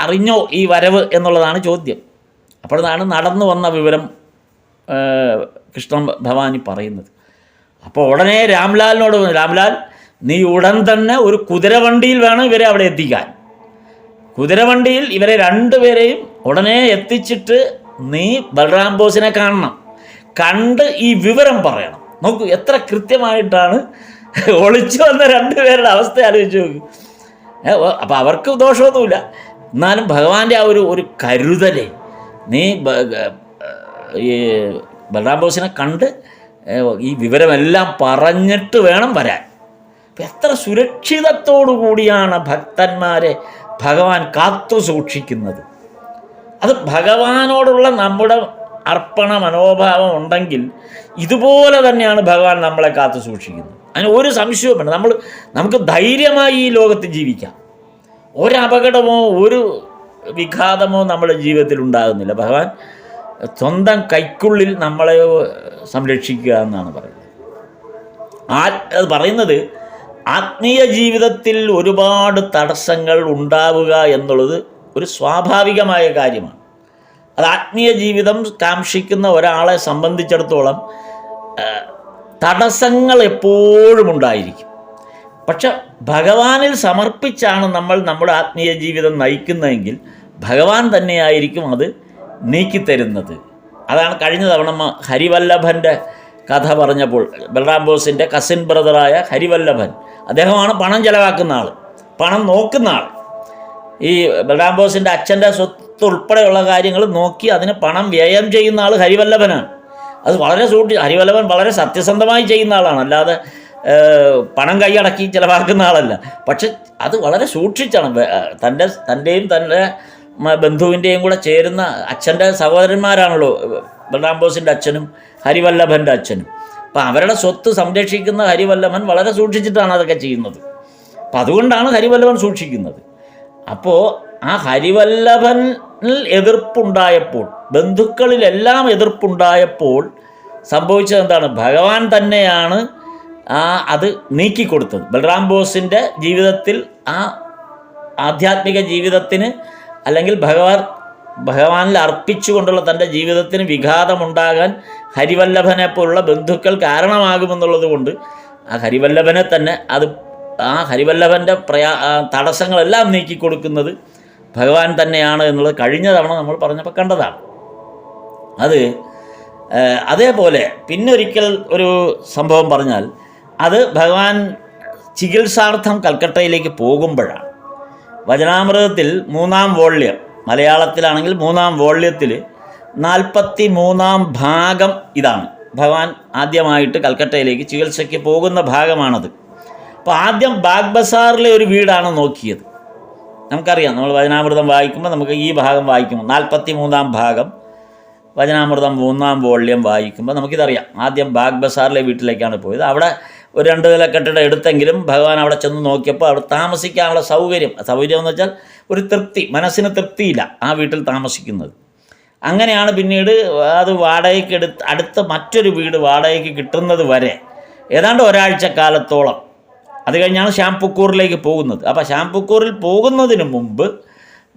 അറിഞ്ഞോ ഈ വരവ് എന്നുള്ളതാണ് ചോദ്യം. അപ്പോഴാണ് നടന്നു വന്ന വിവരം കൃഷ്ണ ഭവാനി പറയുന്നത്. അപ്പോൾ ഉടനെ രാംലാലിനോട്, രാംലാൽ, നീ ഉടൻ തന്നെ ഒരു കുതിരവണ്ടിയിൽ വേണം ഇവരെ അവിടെ എത്തിക്കാൻ. കുതിരവണ്ടിയിൽ ഇവരെ രണ്ടുപേരെയും ഉടനെ എത്തിച്ചിട്ട് നീ ബൽറാം ബോസിനെ കാണണം, കണ്ട് ഈ വിവരം പറയണം. നോക്കൂ എത്ര കൃത്യമായിട്ടാണ് ഒളിച്ചു വന്ന രണ്ടുപേരുടെ അവസ്ഥ ആലോചിച്ച് നോക്കൂ. അപ്പോൾ അവർക്ക് ദോഷമൊന്നുമില്ല, എന്നാലും ഭഗവാന്റെ ആ ഒരു കരുതലേ, നീ ഈ ബൽറാം ബോസിനെ കണ്ട് ഈ വിവരമെല്ലാം പറഞ്ഞിട്ട് വേണം വരാൻ. അപ്പം എത്ര സുരക്ഷിതത്തോടു കൂടിയാണ് ഭക്തന്മാരെ ഭഗവാൻ കാത്തു സൂക്ഷിക്കുന്നത്. അത് ഭഗവാനോടുള്ള നമ്മുടെ അർപ്പണ മനോഭാവം ഉണ്ടെങ്കിൽ ഇതുപോലെ തന്നെയാണ് ഭഗവാൻ നമ്മളെ കാത്തു സൂക്ഷിക്കുന്നത്. അതിന് ഒരു സംശയവും വേണ്ട. നമുക്ക് ധൈര്യമായി ഈ ലോകത്ത് ജീവിക്കാം. ഒരപകടമോ ഒരു വിഘാതമോ നമ്മുടെ ജീവിതത്തിൽ ഉണ്ടാകുന്നില്ല. ഭഗവാൻ സ്വന്തം കൈക്കുള്ളിൽ നമ്മളെ സംരക്ഷിക്കുക എന്നാണ് പറയുന്നത്. അത് പറയുന്നത് ആത്മീയ ജീവിതത്തിൽ ഒരുപാട് തടസ്സങ്ങൾ ഉണ്ടാവുക എന്നുള്ളത് ഒരു സ്വാഭാവികമായ കാര്യമാണ്. അത് ആത്മീയ ജീവിതം കാക്ഷിക്കുന്ന ഒരാളെ സംബന്ധിച്ചിടത്തോളം തടസ്സങ്ങൾ എപ്പോഴും ഉണ്ടായിരിക്കും. പക്ഷെ ഭഗവാനിൽ സമർപ്പിച്ചാണ് നമ്മൾ നമ്മുടെ ആത്മീയ ജീവിതം നയിക്കുന്നതെങ്കിൽ ഭഗവാൻ തന്നെയായിരിക്കും അത് നീക്കിത്തരുന്നത്. അതാണ് കഴിഞ്ഞ തവണ ഹരിവല്ലഭൻ്റെ കഥ പറഞ്ഞപ്പോൾ ബൽറാം ബോസിൻ്റെ കസിൻ ബ്രദറായ ഹരിവല്ലഭൻ, അദ്ദേഹമാണ് പണം ചെലവാക്കുന്ന ആൾ, പണം നോക്കുന്ന ആൾ. ഈ ബൽറാം ബോസിൻ്റെ അച്ഛൻ്റെ സ്വത്ത് ഉൾപ്പെടെയുള്ള കാര്യങ്ങൾ നോക്കി അതിന് പണം വ്യയം ചെയ്യുന്ന ആൾ ഹരിവല്ലഭനാണ്. അത് വളരെ ഹരിവല്ലഭൻ വളരെ സത്യസന്ധമായി ചെയ്യുന്ന ആളാണ്, അല്ലാതെ പണം കൈയടക്കി ചിലവാക്കുന്ന ആളല്ല. പക്ഷെ അത് വളരെ സൂക്ഷിച്ചാണ്. തൻ്റെയും തൻ്റെ ബന്ധുവിൻ്റെയും കൂടെ ചേരുന്ന അച്ഛൻ്റെ സഹോദരന്മാരാണല്ലോ ബൽറാം ബോസിൻ്റെ അച്ഛനും ഹരിവല്ലഭൻ്റെ അച്ഛനും. അപ്പം അവരുടെ സ്വത്ത് സംരക്ഷിക്കുന്ന ഹരിവല്ലഭൻ വളരെ സൂക്ഷിച്ചിട്ടാണ് അതൊക്കെ ചെയ്യുന്നത്. അപ്പം അതുകൊണ്ടാണ് ഹരിവല്ലഭൻ സൂക്ഷിക്കുന്നത്. അപ്പോൾ ആ ഹരിവല്ലഭനിൽ എതിർപ്പുണ്ടായപ്പോൾ, ബന്ധുക്കളിലെല്ലാം എതിർപ്പുണ്ടായപ്പോൾ സംഭവിച്ചത് എന്താണ്? ഭഗവാൻ തന്നെയാണ് അത് നീക്കിക്കൊടുത്തത്. ബൽറാം ബോസിൻ്റെ ജീവിതത്തിൽ ആ ആധ്യാത്മിക ജീവിതത്തിന് അല്ലെങ്കിൽ ഭഗവാനിൽ അർപ്പിച്ചുകൊണ്ടുള്ള തൻ്റെ ജീവിതത്തിന് വിഘാതമുണ്ടാകാൻ ഹരിവല്ലഭനെ പോലുള്ള ബന്ധുക്കൾ കാരണമാകുമെന്നുള്ളത് കൊണ്ട് ആ ഹരിവല്ലഭനെ തന്നെ ആ ഹരിവല്ലഭൻ്റെ തടസ്സങ്ങളെല്ലാം നീക്കിക്കൊടുക്കുന്നത് ഭഗവാൻ തന്നെയാണ് എന്നുള്ളത് കഴിഞ്ഞ തവണ നമ്മൾ പറഞ്ഞപ്പോൾ കണ്ടതാണ്. അതേപോലെ പിന്നൊരിക്കൽ ഒരു സംഭവം പറഞ്ഞാൽ അത് ഭഗവാൻ ചികിത്സാർത്ഥം കൽക്കട്ടയിലേക്ക് പോകുമ്പോഴാണ്. വചനാമൃതത്തിൽ 3-ാം വോള്യം, മലയാളത്തിലാണെങ്കിൽ 3-ാം വോള്യത്തിൽ 43-ാം ഭാഗം ഇതാണ്. ഭഗവാൻ ആദ്യമായിട്ട് കൽക്കട്ടയിലേക്ക് ചികിത്സയ്ക്ക് പോകുന്ന ഭാഗമാണത്. അപ്പോൾ ആദ്യം ബാഗ് ബസാറിലെ ഒരു വീടാണ് നോക്കിയത്. നമുക്കറിയാം, നമ്മൾ വചനാമൃതം വായിക്കുമ്പോൾ നമുക്ക് ഈ ഭാഗം വായിക്കുമ്പോൾ 43-ാം ഭാഗം വചനാമൃതം 3-ാം വോള്യം വായിക്കുമ്പോൾ നമുക്കിതറിയാം. ആദ്യം ബാഗ് ബസാറിലെ വീട്ടിലേക്കാണ് പോയത്. അവിടെ ഒരു 2 നില കെട്ടിടം എടുത്തെങ്കിലും ഭഗവാൻ അവിടെ ചെന്ന് നോക്കിയപ്പോൾ അവിടെ താമസിക്കാനുള്ള സൗകര്യം എന്ന് വെച്ചാൽ ഒരു തൃപ്തി, മനസ്സിന് തൃപ്തിയില്ല ആ വീട്ടിൽ താമസിക്കുന്നത്. അങ്ങനെയാണ് പിന്നീട് അത് വാടകയ്ക്ക് അടുത്ത മറ്റൊരു വീട് വാടകയ്ക്ക് കിട്ടുന്നത് വരെ ഏതാണ്ട് ഒരാഴ്ചക്കാലത്തോളം. അത് കഴിഞ്ഞാണ് ശ്യാംപുക്കൂറിലേക്ക് പോകുന്നത്. അപ്പോൾ ശ്യാംപുക്കൂറിൽ പോകുന്നതിന് മുമ്പ്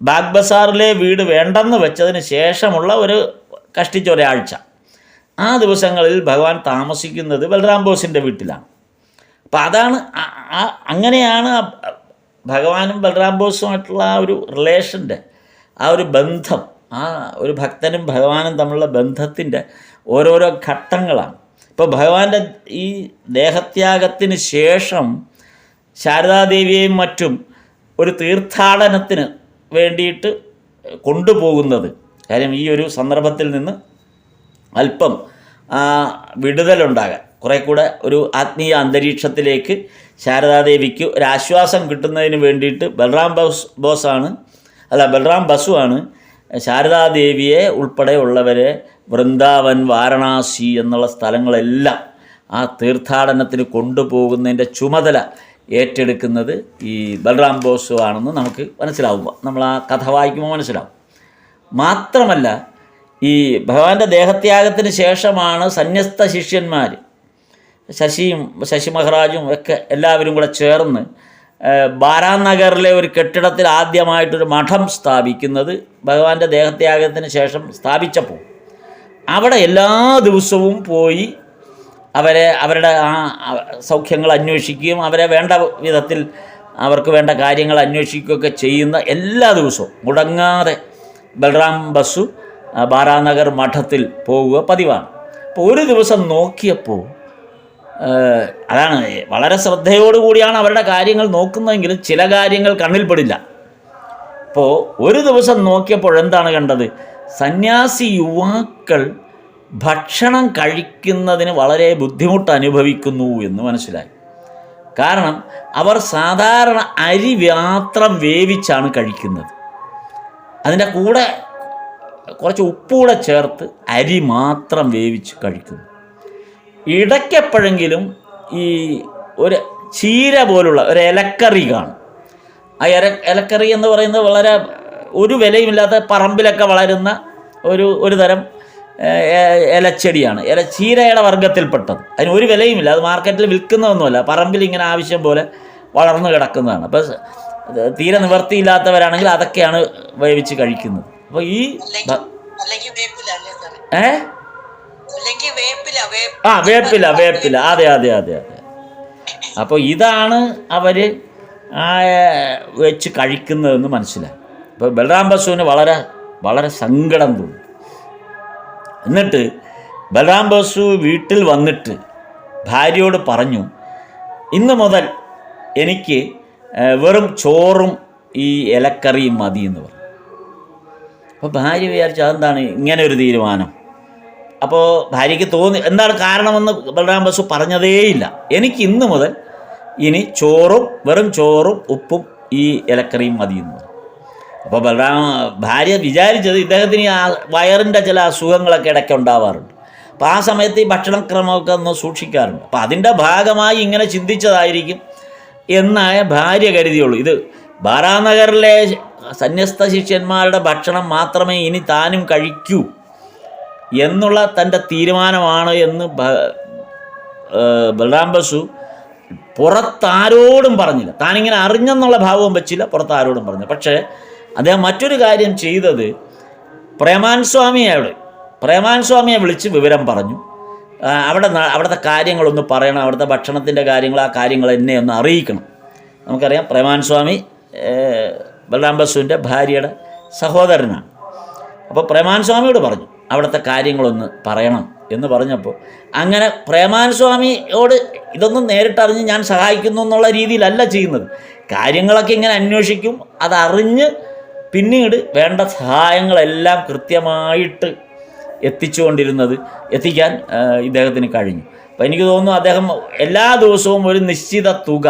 ബാഗ് ബസാറിലെ വീട് വേണ്ടെന്ന് വെച്ചതിന് ശേഷമുള്ള കഷ്ടിച്ചൊരാഴ്ച ആ ദിവസങ്ങളിൽ ഭഗവാൻ താമസിക്കുന്നത് ബൽറാം ബോസിൻ്റെ വീട്ടിലാണ്. അപ്പം അങ്ങനെയാണ് ഭഗവാനും ബൽറാം ബോസുമായിട്ടുള്ള ആ ഒരു റിലേഷൻ്റെ ആ ഒരു ബന്ധം, ആ ഒരു ഭക്തനും ഭഗവാനും തമ്മിലുള്ള ബന്ധത്തിൻ്റെ ഓരോരോ ഘട്ടങ്ങളാണ്. ഇപ്പോൾ ഭഗവാന്റെ ഈ ദേഹത്യാഗത്തിന് ശേഷം ശാരദാദേവിയെയും മറ്റും ഒരു തീർത്ഥാടനത്തിന് വേണ്ടിയിട്ട് കൊണ്ടുപോകുന്നത്. കാര്യം ഈ ഒരു സന്ദർഭത്തിൽ നിന്ന് അല്പം വിടുതലുണ്ടാകാൻ, കുറേ കൂടെ ഒരു ആത്മീയ അന്തരീക്ഷത്തിലേക്ക് ശാരദാദേവിക്ക് ഒരാശ്വാസം കിട്ടുന്നതിന് വേണ്ടിയിട്ട് ബൽറാം ബസുവാണ് ശാരദാദേവിയെ ഉൾപ്പെടെയുള്ളവരെ വൃന്ദാവൻ, വാരണാസി എന്നുള്ള സ്ഥലങ്ങളെല്ലാം ആ തീർത്ഥാടനത്തിന് കൊണ്ടുപോകുന്നതിൻ്റെ ചുമതല ഏറ്റെടുക്കുന്നത് ഈ ബൽറാം ബോസ് ആണെന്ന് നമുക്ക് മനസ്സിലാവുമ്പോൾ, നമ്മൾ ആ കഥ വായിക്കുമ്പോൾ മനസ്സിലാവും. മാത്രമല്ല, ഈ ഭഗവാന്റെ ദേഹത്യാഗത്തിന് ശേഷമാണ് സന്യസ്ത ശിഷ്യന്മാർ ശശി മഹാരാജും ഒക്കെ എല്ലാവരും കൂടെ ചേർന്ന് ബാരാനഗറിലെ ഒരു കെട്ടിടത്തിൽ ആദ്യമായിട്ടൊരു മഠം സ്ഥാപിക്കുന്നത്. ഭഗവാന്റെ ദേഹത്യാഗത്തിന് ശേഷം സ്ഥാപിച്ചപ്പോൾ അവിടെ എല്ലാ ദിവസവും പോയി അവരുടെ ആ സൗഖ്യങ്ങൾ അന്വേഷിക്കുകയും അവരെ വേണ്ട വിധത്തിൽ അവർക്ക് വേണ്ട കാര്യങ്ങൾ അന്വേഷിക്കുകയൊക്കെ ചെയ്യുന്ന എല്ലാ ദിവസവും മുടങ്ങാതെ ബൽറാം ബസു ബാരാനഗർ മഠത്തിൽ പോവുക പതിവാണ്. അപ്പോൾ ഒരു ദിവസം നോക്കിയപ്പോൾ അതാണ് വളരെ ശ്രദ്ധയോടുകൂടിയാണ് അവരുടെ കാര്യങ്ങൾ നോക്കുന്നതെങ്കിലും ചില കാര്യങ്ങൾ കണ്ണിൽപ്പെടില്ല. അപ്പോൾ ഒരു ദിവസം നോക്കിയപ്പോൾ എന്താണ് കണ്ടത്? സന്യാസി യുവാക്കൾ ഭക്ഷണം കഴിക്കുന്നതിന് വളരെ ബുദ്ധിമുട്ട് അനുഭവിക്കുന്നു എന്ന് മനസ്സിലായി. കാരണം അവർ സാധാരണ അരി മാത്രം വേവിച്ചാണ് കഴിക്കുന്നത്. അതിൻ്റെ കൂടെ കുറച്ച് ഉപ്പൂടെ ചേർത്ത് അരി മാത്രം വേവിച്ച് കഴിക്കുന്നു. ഇടയ്ക്കെപ്പോഴെങ്കിലും ഈ ഒരു ചീര പോലുള്ള ഒരു ഇലക്കറി കാണും. ആ ഇലക്കറി എന്ന് പറയുന്നത് വളരെ ഒരു വിലയുമില്ലാത്ത പറമ്പിലൊക്കെ വളരുന്ന ഒരു തരം ഇലച്ചെടിയാണ്, ചീരയുടെ വർഗ്ഗത്തിൽപ്പെട്ടത്. അതിന് ഒരു വിലയുമില്ല, അത് മാർക്കറ്റിൽ വിൽക്കുന്നതൊന്നുമല്ല, പറമ്പിൽ ഇങ്ങനെ ആവശ്യം പോലെ വളർന്നു കിടക്കുന്നതാണ്. അപ്പോൾ തീരെ നിവർത്തിയില്ലാത്തവരാണെങ്കിൽ അതൊക്കെയാണ് വേവിച്ച് കഴിക്കുന്നത്. അപ്പോൾ ഈ വേപ്പില അതെ അതെ അതെ അതെ. അപ്പോൾ ഇതാണ് അവർ വെച്ച് കഴിക്കുന്നതെന്ന് മനസ്സിലായി. അപ്പോൾ ബൽറാം ബസുവിന് വളരെ വളരെ സങ്കടം തോന്നി. എന്നിട്ട് ബൽറാം ബസു വീട്ടിൽ വന്നിട്ട് ഭാര്യയോട് പറഞ്ഞു, ഇന്ന് മുതൽ എനിക്ക് വെറും ചോറും ഈ ഇലക്കറിയും മതി എന്ന് പറഞ്ഞു. അപ്പോൾ ഭാര്യ വിചാരിച്ചു അതെന്താണ് ഇങ്ങനെ ഒരു തീരുമാനം. അപ്പോൾ ഭാര്യയ്ക്ക് തോന്നി എന്താണ് കാരണമെന്ന് ബൽറാം ബസു പറഞ്ഞതേയില്ല. എനിക്ക് ഇന്ന് മുതൽ ഇനി വെറും ചോറും ഉപ്പും ഈ ഇലക്കറിയും മതി എന്ന് പറഞ്ഞു. അപ്പോൾ ഭാര്യ വിചാരിച്ചത് ഇദ്ദേഹത്തിന് ആ വയറിൻ്റെ ചില അസുഖങ്ങളൊക്കെ ഇടയ്ക്ക് ഉണ്ടാവാറുണ്ട്. അപ്പോൾ ആ സമയത്ത് ഈ ഭക്ഷണക്രമമൊക്കെ ഒന്ന് സൂക്ഷിക്കാറുണ്ട്. അപ്പോൾ അതിൻ്റെ ഭാഗമായി ഇങ്ങനെ ചിന്തിച്ചതായിരിക്കും എന്നായ ഭാര്യ കരുതിയുള്ളൂ. ഇത് ബാരാനഗറിലെ സന്യസ്ത ശിഷ്യന്മാരുടെ ഭക്ഷണം മാത്രമേ ഇനി താനും കഴിക്കൂ എന്നുള്ള തൻ്റെ തീരുമാനമാണ് എന്ന് ബൽറാം ബസു പുറത്താരോടും പറഞ്ഞില്ല. താനിങ്ങനെ അറിഞ്ഞെന്നുള്ള ഭാവവും വെച്ചില്ല, പുറത്താരോടും പറഞ്ഞില്ല. പക്ഷേ അദ്ദേഹം മറ്റൊരു കാര്യം ചെയ്തത്, പ്രേമാൻ സ്വാമിയെ വിളിച്ച് വിവരം പറഞ്ഞു. അവിടുത്തെ കാര്യങ്ങളൊന്ന് പറയണം, അവിടുത്തെ ഭക്ഷണത്തിൻ്റെ കാര്യങ്ങൾ, ആ കാര്യങ്ങൾ എന്നെ ഒന്ന് അറിയിക്കണം. നമുക്കറിയാം പ്രേമാൻ സ്വാമി ബൽറാം ബസുവിൻ്റെ ഭാര്യയുടെ സഹോദരനാണ്. അപ്പോൾ പ്രേമാൻ സ്വാമിയോട് പറഞ്ഞു അവിടുത്തെ കാര്യങ്ങളൊന്ന് പറയണം എന്ന് പറഞ്ഞപ്പോൾ, അങ്ങനെ പ്രേമാൻ സ്വാമിയോട് ഇതൊന്നും നേരിട്ടറിഞ്ഞ് ഞാൻ സഹായിക്കുന്നു എന്നുള്ള രീതിയിലല്ല ചെയ്യുന്നത്. കാര്യങ്ങളൊക്കെ ഇങ്ങനെ അന്വേഷിക്കും, അതറിഞ്ഞ് പിന്നീട് വേണ്ട സഹായങ്ങളെല്ലാം കൃത്യമായിട്ട് എത്തിക്കാൻ ഇദ്ദേഹത്തിന് കഴിഞ്ഞു. അപ്പോൾ എനിക്ക് തോന്നുന്നു അദ്ദേഹം എല്ലാ ദിവസവും ഒരു നിശ്ചിത തുക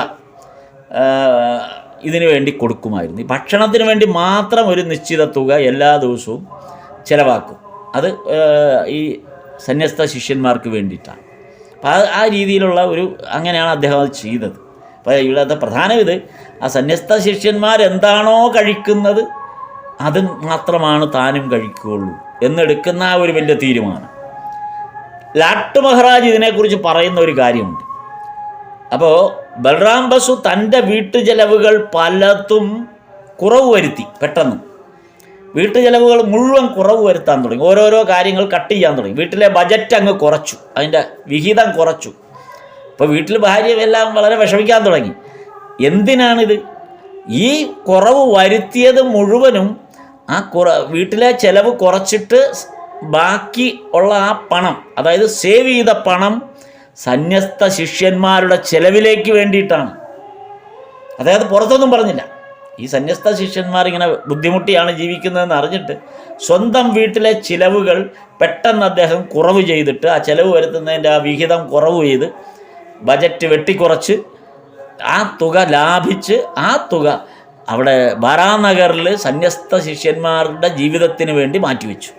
ഇതിനു വേണ്ടി കൊടുക്കുമായിരുന്നു. ഈ ഭക്ഷണത്തിന് വേണ്ടി മാത്രം ഒരു നിശ്ചിത തുക എല്ലാ ദിവസവും ചിലവാക്കും. അത് ഈ സന്യസ്ത ശിഷ്യന്മാർക്ക് വേണ്ടിയിട്ടാണ്. അപ്പോൾ ആ രീതിയിലുള്ള അങ്ങനെയാണ് അദ്ദേഹം അത് ചെയ്തത്. അപ്പോൾ ഇവിടുത്തെ പ്രധാനം ഇത്, ആ സന്യസ്ത ശിഷ്യന്മാരെന്താണോ കഴിക്കുന്നത് അത് മാത്രമാണ് താനും കഴിക്കുകയുള്ളൂ എന്നെടുക്കുന്ന ആ ഒരു വലിയ തീരുമാനം. ലാട്ട് മഹാരാജ് ഇതിനെക്കുറിച്ച് പറയുന്ന ഒരു കാര്യമുണ്ട്. അപ്പോൾ ബൽറാം ബസു തൻ്റെ വീട്ടുചെലവുകൾ പലതും കുറവ് വരുത്തി. പെട്ടെന്ന് വീട്ടുചെലവുകൾ മുഴുവൻ കുറവ് വരുത്താൻ തുടങ്ങി. ഓരോരോ കാര്യങ്ങൾ കട്ട് ചെയ്യാൻ തുടങ്ങി. വീട്ടിലെ ബജറ്റ് അങ്ങ് കുറച്ചു, അതിൻ്റെ വിഹിതം കുറച്ചു. അപ്പോൾ വീട്ടിൽ ഭാര്യ എല്ലാം വളരെ വിഷമിക്കാൻ തുടങ്ങി. എന്തിനാണിത്? ഈ കുറവ് വരുത്തിയത് മുഴുവനും വീട്ടിലെ ചെലവ് കുറച്ചിട്ട് ബാക്കി ഉള്ള ആ പണം, അതായത് സേവ് ചെയ്ത പണം സന്യസ്ത ശിഷ്യന്മാരുടെ ചെലവിലേക്ക് വേണ്ടിയിട്ടാണ്. അതായത് പുറത്തൊന്നും പറഞ്ഞില്ല. ഈ സന്യസ്ത ശിഷ്യന്മാർ ഇങ്ങനെ ബുദ്ധിമുട്ടിയാണ് ജീവിക്കുന്നതെന്ന് അറിഞ്ഞിട്ട് സ്വന്തം വീട്ടിലെ ചിലവുകൾ പെട്ടെന്ന് അദ്ദേഹം കുറവ് ചെയ്തിട്ട്, ആ ചിലവ് വരുത്തുന്നതിൻ്റെ ആ വിഹിതം കുറവ് ചെയ്ത് ബജറ്റ് വെട്ടിക്കുറച്ച് ആ തുക ലാഭിച്ച് ആ തുക അവിടെ ബാരാനഗറിൽ സന്യസ്ത ശിഷ്യന്മാരുടെ ജീവിതത്തിന് വേണ്ടി മാറ്റിവെച്ചു.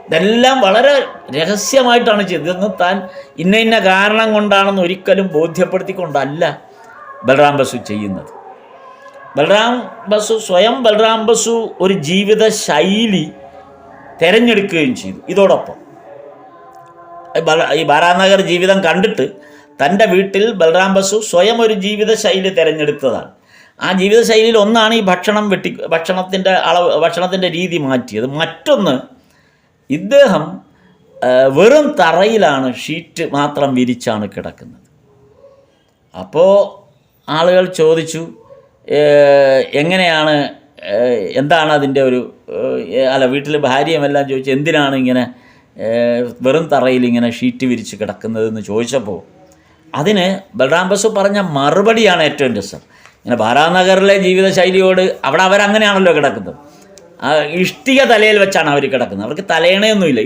ഇതെല്ലാം വളരെ രഹസ്യമായിട്ടാണ് ചെയ്തത്. ഇതൊന്നും താൻ ഇന്ന കാരണം കൊണ്ടാണെന്ന് ഒരിക്കലും ബോധ്യപ്പെടുത്തിക്കൊണ്ടല്ല ബൽറാം ബസു ചെയ്യുന്നത്. ബൽറാം ബസു ഒരു ജീവിത ശൈലി തിരഞ്ഞെടുക്കുകയും ചെയ്തു. ഇതോടൊപ്പം ഈ ബാരാനഗർ ജീവിതം കണ്ടിട്ട് തൻ്റെ വീട്ടിൽ ബൽറാം ബസു സ്വയം ഒരു ജീവിത ശൈലി തിരഞ്ഞെടുത്തതാണ്. ആ ജീവിത ശൈലിയിൽ ഒന്നാണ് ഈ ഭക്ഷണത്തിൻ്റെ രീതി മാറ്റിയത്. മറ്റൊന്ന്, ഇദ്ദേഹം വെറും തറയിലാണ്, ഷീറ്റ് മാത്രം വിരിച്ചാണ് കിടക്കുന്നത്. അപ്പോൾ ആളുകൾ ചോദിച്ചു, എങ്ങനെയാണ്, എന്താണ് അതിൻ്റെ വീട്ടിൽ ഭാര്യയുമെല്ലാം ചോദിച്ചു എന്തിനാണ് ഇങ്ങനെ വെറും തറയിൽ ഇങ്ങനെ ഷീറ്റ് വിരിച്ച് കിടക്കുന്നതെന്ന് ചോദിച്ചപ്പോൾ അതിന് ബൽറാം ബസു പറഞ്ഞ മറുപടിയാണ് ഏറ്റവും രസം. ഇങ്ങനെ ബാരാനഗറിലെ ജീവിതശൈലിയോട് അവരങ്ങനെയാണല്ലോ കിടക്കുന്നത്. ഇഷ്ടിക തലയിൽ വെച്ചാണ് അവർ കിടക്കുന്നത്. അവർക്ക് തലയണയൊന്നുമില്ല,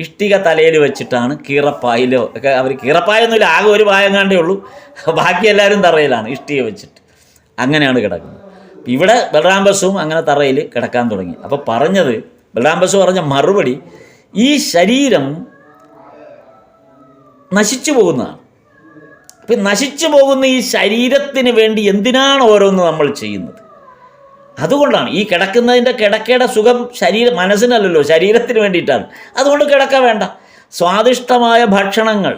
ഇഷ്ടിക തലയിൽ വെച്ചിട്ടാണ് കീറപ്പായിലോ ഒക്കെ. അവർ കീറപ്പായൊന്നുമില്ല, ആകെ ഒരു പായങ്ങാണ്ടേ ഉള്ളൂ, ബാക്കി എല്ലാവരും തറയിലാണ് ഇഷ്ടിക വെച്ചിട്ട് അങ്ങനെയാണ് കിടക്കുന്നത്. ഇവിടെ ബൽറാം ബസുവും അങ്ങനെ തറയിൽ കിടക്കാൻ തുടങ്ങി. അപ്പോൾ ബൽറാം ബസു പറഞ്ഞ മറുപടി, ഈ ശരീരം നശിച്ചു പോകുന്നതാണ്. അപ്പം നശിച്ചു പോകുന്ന ഈ ശരീരത്തിന് വേണ്ടി എന്തിനാണ് ഓരോന്ന് നമ്മൾ ചെയ്യുന്നത്? അതുകൊണ്ടാണ് ഈ കിടക്കുന്നതിൻ്റെ കിടക്കയുടെ സുഖം മനസ്സിനല്ലല്ലോ, ശരീരത്തിന് വേണ്ടിയിട്ടാണ്. അതുകൊണ്ട് കിടക്ക വേണ്ട. സ്വാദിഷ്ടമായ ഭക്ഷണങ്ങൾ,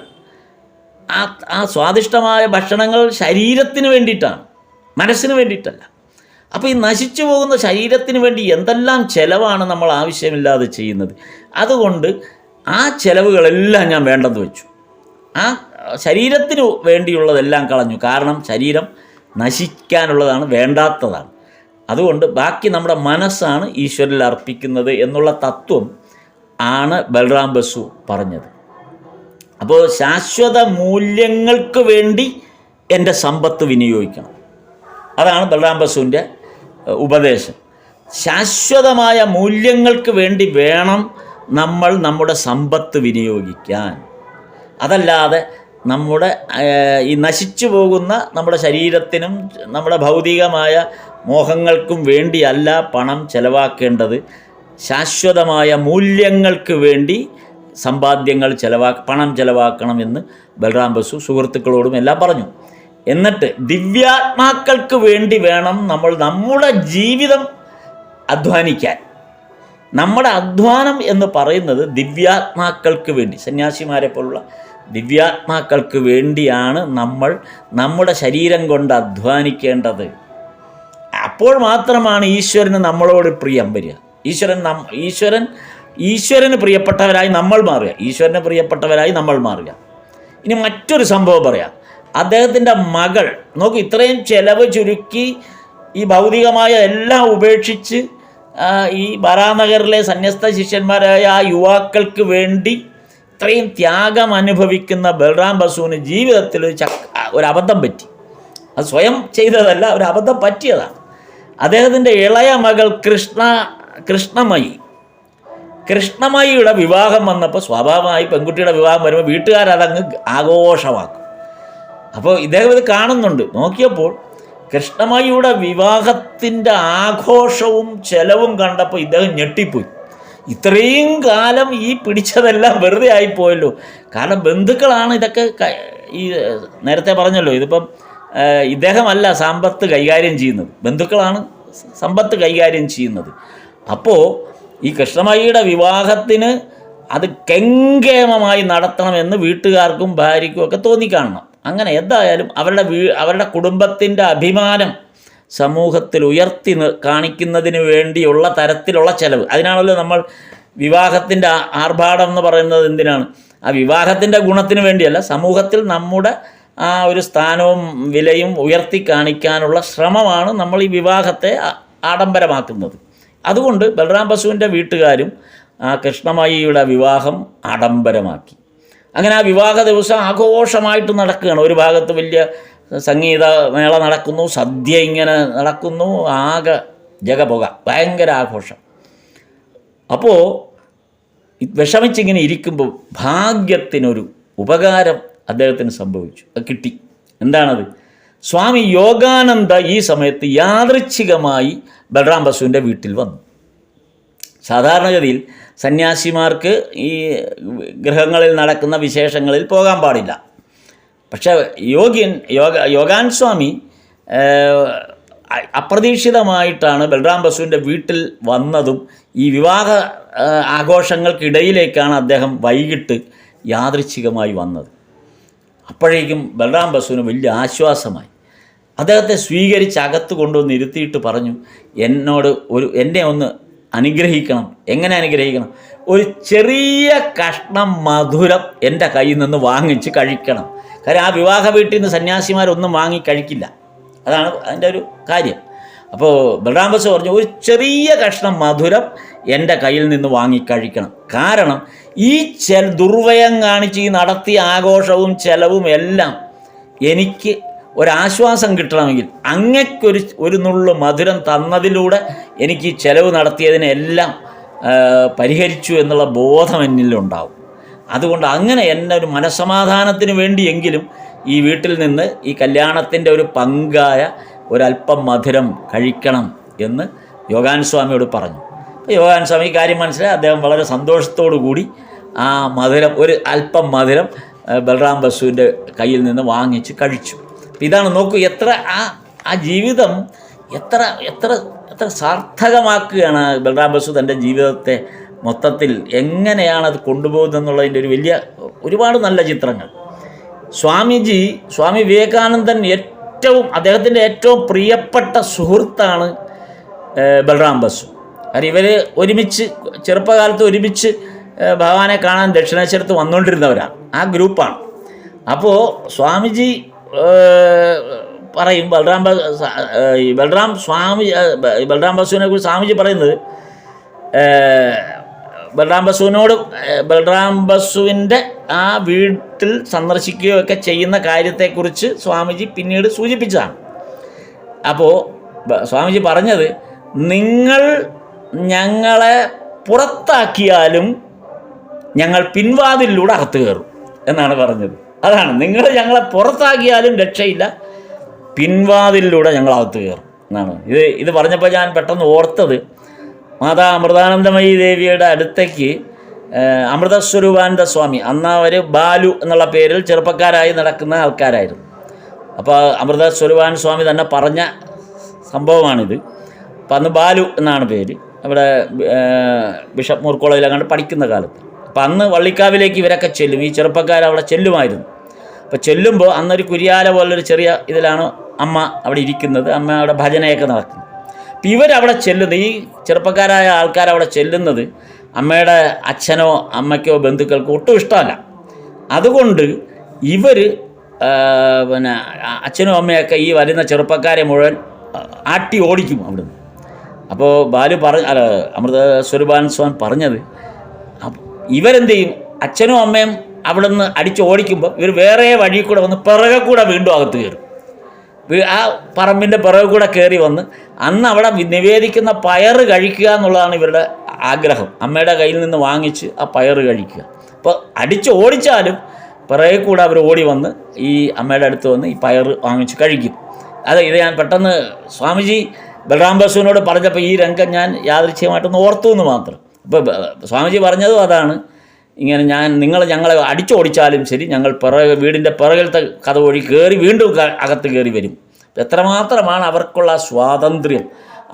ആ സ്വാദിഷ്ടമായ ഭക്ഷണങ്ങൾ ശരീരത്തിന് വേണ്ടിയിട്ടാണ്, മനസ്സിന് വേണ്ടിയിട്ടല്ല. അപ്പോൾ ഈ നശിച്ചു പോകുന്ന ശരീരത്തിന് വേണ്ടി എന്തെല്ലാം ചിലവാണ് നമ്മൾ ആവശ്യമില്ലാതെ ചെയ്യുന്നത്. അതുകൊണ്ട് ആ ചിലവുകളെല്ലാം ഞാൻ വേണ്ടെന്ന് വെച്ചു. ആ ശരീരത്തിന് വേണ്ടിയുള്ളതെല്ലാം കളഞ്ഞു. കാരണം ശരീരം നശിക്കാനുള്ളതാണ്, വേണ്ടാത്തതാണ്. അതുകൊണ്ട് ബാക്കി നമ്മുടെ മനസ്സാണ് ഈശ്വരനിൽ അർപ്പിക്കുന്നത് എന്നുള്ള തത്വം ആണ് ബൽറാം ബസു പറഞ്ഞത്. അപ്പോൾ ശാശ്വത മൂല്യങ്ങൾക്ക് വേണ്ടി എൻ്റെ സമ്പത്ത് വിനിയോഗിക്കണം. അതാണ് ബൽറാം ബസുവിൻ്റെ ഉപദേശം. ശാശ്വതമായ മൂല്യങ്ങൾക്ക് വേണ്ടി വേണം നമ്മൾ നമ്മുടെ സമ്പത്ത് വിനിയോഗിക്കാൻ. അതല്ലാതെ നമ്മുടെ ഈ നശിച്ചു പോകുന്ന നമ്മുടെ ശരീരത്തിനും നമ്മുടെ ഭൗതികമായ മോഹങ്ങൾക്കും വേണ്ടിയല്ല പണം ചെലവാക്കേണ്ടത്. ശാശ്വതമായ മൂല്യങ്ങൾക്ക് വേണ്ടി സമ്പാദ്യങ്ങൾ പണം ചെലവാക്കണമെന്ന് ബൽറാം ബസു സുഹൃത്തുക്കളോടും എല്ലാം പറഞ്ഞു. എന്നിട്ട് ദിവ്യാത്മാക്കൾക്ക് വേണ്ടി വേണം നമ്മൾ നമ്മുടെ ജീവിതം അധ്വാനിക്കാൻ. നമ്മുടെ അധ്വാനം എന്ന് പറയുന്നത് ദിവ്യാത്മാക്കൾക്ക് വേണ്ടി, സന്യാസിമാരെ പോലുള്ള ദിവ്യാത്മാക്കൾക്ക് വേണ്ടിയാണ് നമ്മൾ നമ്മുടെ ശരീരം കൊണ്ട് അധ്വാനിക്കേണ്ടത്. അപ്പോൾ മാത്രമാണ് ഈശ്വരന് നമ്മളോട് പ്രിയം വരിക. ഈശ്വരന് പ്രിയപ്പെട്ടവരായി നമ്മൾ മാറുക. ഈശ്വരന് പ്രിയപ്പെട്ടവരായി നമ്മൾ മാറുക. ഇനി മറ്റൊരു സംഭവം പറയാം. അദ്ദേഹത്തിൻ്റെ മകൾ നോക്കൂ, ഇത്രയും ചെലവ് ചുരുക്കി ഈ ഭൗതികമായ എല്ലാം ഉപേക്ഷിച്ച് ഈ ബറാനഗറിലെ സന്യസ്ത ശിഷ്യന്മാരായ ആ യുവാക്കൾക്ക് വേണ്ടി ഇത്രയും ത്യാഗം അനുഭവിക്കുന്ന ബൽറാം ബസുവിന് ജീവിതത്തിൽ ഒരു അബദ്ധം പറ്റി. അത് സ്വയം ചെയ്തതല്ല, ഒരു അബദ്ധം പറ്റിയതാണ്. അദ്ദേഹത്തിൻ്റെ ഇളയ മകൾ കൃഷ്ണമയിയുടെ വിവാഹം വന്നപ്പോൾ സ്വാഭാവികമായി പെൺകുട്ടിയുടെ വിവാഹം വരുമ്പോൾ വീട്ടുകാരതങ്ങ് ആഘോഷമാക്കും. അപ്പോൾ ഇദ്ദേഹം ഇത് കാണുന്നുണ്ട്. നോക്കിയപ്പോൾ കൃഷ്ണമയിയുടെ വിവാഹത്തിൻ്റെ ആഘോഷവും ചെലവും കണ്ടപ്പോൾ ഇദ്ദേഹം ഞെട്ടിപ്പോയി. ഇത്രയും കാലം ഈ പിടിച്ചതെല്ലാം വെറുതെ ആയിപ്പോയല്ലോ. കാരണം ബന്ധുക്കളാണ് ഇതൊക്കെ. ഈ നേരത്തെ പറഞ്ഞല്ലോ, ഇതിപ്പം ഇദ്ദേഹമല്ല സമ്പത്ത് കൈകാര്യം ചെയ്യുന്നത്, ബന്ധുക്കളാണ് സമ്പത്ത് കൈകാര്യം ചെയ്യുന്നത്. അപ്പോൾ ഈ കൃഷ്ണമയിയുടെ വിവാഹത്തിന് അത് കെങ്കേമമായി നടത്തണമെന്ന് വീട്ടുകാർക്കും ഭാര്യയ്ക്കും ഒക്കെ തോന്നിക്കാണണം. അങ്ങനെ എന്തായാലും അവരുടെ കുടുംബത്തിൻ്റെ അഭിമാനം സമൂഹത്തിൽ ഉയർത്തി കാണിക്കുന്നതിന് വേണ്ടിയുള്ള തരത്തിലുള്ള ചെലവ്. അതിനാണല്ലോ നമ്മൾ വിവാഹത്തിൻ്റെ ആർഭാടം എന്ന് പറയുന്നത്. എന്തിനാണ്? ആ വിവാഹത്തിൻ്റെ ഗുണത്തിന് വേണ്ടിയല്ല, സമൂഹത്തിൽ നമ്മുടെ ആ ഒരു സ്ഥാനവും വിലയും ഉയർത്തി കാണിക്കാനുള്ള ശ്രമമാണ് നമ്മൾ ഈ വിവാഹത്തെ ആഡംബരമാക്കുന്നത്. അതുകൊണ്ട് ബൽറാം ബസുവിൻ്റെ വീട്ടുകാരും ആ കൃഷ്ണമയിയുടെ വിവാഹം ആഡംബരമാക്കി. അങ്ങനെ ആ വിവാഹ ദിവസം ആഘോഷമായിട്ട് നടക്കുകയാണ്. ഒരു ഭാഗത്ത് വലിയ സംഗീതമേള നടക്കുന്നു, സദ്യ ഇങ്ങനെ നടക്കുന്നു, ആകെ ജഗപുക, ഭയങ്കര ആഘോഷം. അപ്പോൾ വിഷമിച്ചിങ്ങനെ ഇരിക്കുമ്പോൾ ഭാഗ്യത്തിനൊരു ഉപകാരം അദ്ദേഹത്തിന് സംഭവിച്ചു, അത് കിട്ടി. എന്താണത്? സ്വാമി യോഗാനന്ദ ഈ സമയത്ത് യാദൃച്ഛികമായി ബൽറാം ബസുവിൻ്റെ വീട്ടിൽ വന്നു. സാധാരണഗതിയിൽ സന്യാസിമാർക്ക് ഈ ഗൃഹങ്ങളിൽ നടക്കുന്ന വിശേഷങ്ങളിൽ പോകാൻ പാടില്ല. പക്ഷേ യോഗാൻ സ്വാമി അപ്രതീക്ഷിതമായിട്ടാണ് ബൽറാം ബസുവിൻ്റെ വീട്ടിൽ വന്നതും ഈ വിവാഹ ആഘോഷങ്ങൾക്കിടയിലേക്കാണ് അദ്ദേഹം വൈകിട്ട് യാദൃച്ഛികമായി വന്നത്. അപ്പോഴേക്കും ബൽറാം ബസുവിന് വലിയ ആശ്വാസമായി. അദ്ദേഹത്തെ സ്വീകരിച്ച് അകത്ത് കൊണ്ടുവന്ന് ഇരുത്തിയിട്ട് പറഞ്ഞു, എന്നെ ഒന്ന് അനുഗ്രഹിക്കണം. എങ്ങനെ അനുഗ്രഹിക്കണം? ഒരു ചെറിയ കഷ്ണം മധുരം എൻ്റെ കയ്യിൽ നിന്ന് വാങ്ങിച്ച് കഴിക്കണം. കാര്യം ആ വിവാഹ വീട്ടിൽ നിന്ന് സന്യാസിമാരൊന്നും വാങ്ങി കഴിക്കില്ല. അതാണ് അതിൻ്റെ ഒരു കാര്യം. അപ്പോൾ ബൽറാം ബസു പറഞ്ഞു, ഒരു ചെറിയ കഷ്ണം മധുരം എൻ്റെ കയ്യിൽ നിന്ന് വാങ്ങിക്കഴിക്കണം. കാരണം ഈ ദുർവ്യയം കാണിച്ച് ഈ നടത്തിയ ആഘോഷവും ചെലവും എല്ലാം എനിക്ക് ഒരാശ്വാസം കിട്ടണമെങ്കിൽ അങ്ങക്കൊരു നുള്ളു മധുരം തന്നതിലൂടെ എനിക്ക് ഈ ചെലവ് നടത്തിയതിനെല്ലാം പരിഹരിച്ചു എന്നുള്ള ബോധം എന്നിലുണ്ടാവും. അതുകൊണ്ട് അങ്ങനെ എന്നെ ഒരു മനസ്സമാധാനത്തിന് വേണ്ടിയെങ്കിലും ഈ വീട്ടിൽ നിന്ന് ഈ കല്യാണത്തിൻ്റെ ഒരു പങ്കായ ഒരല്പം മധുരം കഴിക്കണം എന്ന് യോഗാൻ സ്വാമിയോട് പറഞ്ഞു. യോഗാൻ സ്വാമി കാര്യം മനസ്സിലായി. അദ്ദേഹം വളരെ സന്തോഷത്തോടു കൂടി ആ മധുരം, ഒരു അല്പം മധുരം ബൽറാം ബസുവിൻ്റെ കയ്യിൽ നിന്ന് വാങ്ങിച്ച് കഴിച്ചു. ഇതാണ് നോക്കൂ, എത്ര ആ ജീവിതം എത്ര അത്ര സാർത്ഥകമാക്കുകയാണ് ബൽറാം ബസു തൻ്റെ ജീവിതത്തെ മൊത്തത്തിൽ എങ്ങനെയാണത് കൊണ്ടുപോകുന്നതെന്നുള്ളതിൻ്റെ ഒരു ഒരുപാട് നല്ല ചിത്രങ്ങൾ. സ്വാമി വിവേകാനന്ദൻ അദ്ദേഹത്തിൻ്റെ ഏറ്റവും പ്രിയപ്പെട്ട സുഹൃത്താണ് ബൽറാം ബസു. കാരണം ഇവർ ചെറുപ്പകാലത്ത് ഒരുമിച്ച് ഭഗവാനെ കാണാൻ ദക്ഷിണേശ്വരത്ത് വന്നുകൊണ്ടിരുന്നവരാണ്, ആ ഗ്രൂപ്പാണ്. അപ്പോൾ സ്വാമിജി പറയും ബൽറാം ബസുവിനെ കുറിച്ച് സ്വാമിജി പറയുന്നത്, ബൽറാം ബസുവിൻ്റെ ആ വീട്ടിൽ സന്ദർശിക്കുകയൊക്കെ ചെയ്യുന്ന കാര്യത്തെക്കുറിച്ച് സ്വാമിജി പിന്നീട് സൂചിപ്പിച്ചതാണ്. അപ്പോൾ സ്വാമിജി പറഞ്ഞത്, നിങ്ങൾ ഞങ്ങളെ പുറത്താക്കിയാലും ഞങ്ങൾ പിൻവാതിലൂടെ അകത്ത് കയറും എന്നാണ് പറഞ്ഞത്. അതാണ്, നിങ്ങൾ ഞങ്ങളെ പുറത്താക്കിയാലും രക്ഷയില്ല, പിൻവാതിലൂടെ ഞങ്ങൾ അകത്ത് കയറും എന്നാണ്. ഇത് പറഞ്ഞപ്പോൾ ഞാൻ പെട്ടെന്ന് ഓർത്തത്, മാതാ അമൃതാനന്ദമയി ദേവിയുടെ അടുത്തേക്ക് അമൃതസ്വരൂപാനന്ദ സ്വാമി, അന്ന് അവർ ബാലു എന്നുള്ള പേരിൽ ചെറുപ്പക്കാരായി നടക്കുന്ന ആൾക്കാരായിരുന്നു. അപ്പോൾ അമൃതസ്വരൂപാനന്ദ സ്വാമി തന്നെ പറഞ്ഞ സംഭവമാണിത്. അപ്പം അന്ന് ബാലു എന്നാണ് പേര്. അവിടെ ബിഷപ്പ് മൂർ കോളേജിലങ്ങാണ്ട് പഠിക്കുന്ന കാലത്ത്. അപ്പം അന്ന് വള്ളിക്കാവിലേക്ക് ഇവരൊക്കെ ചെല്ലും, ഈ ചെറുപ്പക്കാരവിടെ ചെല്ലുമായിരുന്നു. അപ്പോൾ ചെല്ലുമ്പോൾ അന്നൊരു കുരിയാല പോലൊരു ചെറിയ ഇതിലാണ് അമ്മ അവിടെ ഇരിക്കുന്നത്, അമ്മ അവിടെ ഭജനയൊക്കെ നടക്കുന്നത്. അപ്പം ഇവരവിടെ ചെല്ലുന്നത്, ഈ ചെറുപ്പക്കാരായ ആൾക്കാരവിടെ ചെല്ലുന്നത് അമ്മയുടെ അച്ഛനോ അമ്മയ്ക്കോ ബന്ധുക്കൾക്കോ ഒട്ടും ഇഷ്ടമല്ല. അതുകൊണ്ട് ഇവർ അച്ഛനും അമ്മയൊക്കെ ഈ വരുന്ന ചെറുപ്പക്കാരെ മുഴുവൻ ആട്ടി ഓടിക്കും അവിടുന്ന്. അപ്പോൾ ബാലു അമൃത സ്വരൂപാനന്ദ സ്വാമി പറഞ്ഞത്, ഇവരെന്ത് ചെയ്യും, അച്ഛനും അമ്മയും അവിടുന്ന് അടിച്ച് ഓടിക്കുമ്പോൾ ഇവർ വേറെ വഴി കൂടെ വന്ന് പിറകെ കൂടെ വീണ്ടും അകത്ത് കയറും. ആ പറമ്പിൻ്റെ പിറകെ കൂടെ കയറി വന്ന് അന്ന് അവിടെ നിവേദിക്കുന്ന പയറ് കഴിക്കുക എന്നുള്ളതാണ് ഇവരുടെ ആഗ്രഹം. അമ്മയുടെ കയ്യിൽ നിന്ന് വാങ്ങിച്ച് ആ പയറ് കഴിക്കുക. അപ്പോൾ അടിച്ച് ഓടിച്ചാലും പിറകെ കൂടെ അവർ ഓടി വന്ന് ഈ അമ്മയുടെ അടുത്ത് വന്ന് ഈ പയറ് വാങ്ങിച്ച് കഴിക്കും. ഇത് ഞാൻ പെട്ടെന്ന് സ്വാമിജി ബൽറാം ബസുവിനോട് പറഞ്ഞപ്പോൾ ഈ രംഗം ഞാൻ യാദൃച്ഛികമായിട്ടൊന്ന് ഓർത്തു എന്ന് മാത്രം. ഇപ്പോൾ സ്വാമിജി പറഞ്ഞതും അതാണ്, ഇങ്ങനെ ഞങ്ങളെ അടിച്ചോടിച്ചാലും ശരി, ഞങ്ങൾ വീടിൻ്റെ പിറകിലത്തെ കഥ വഴി കയറി വീണ്ടും അകത്ത് കയറി വരും. എത്രമാത്രമാണ് അവർക്കുള്ള സ്വാതന്ത്ര്യം,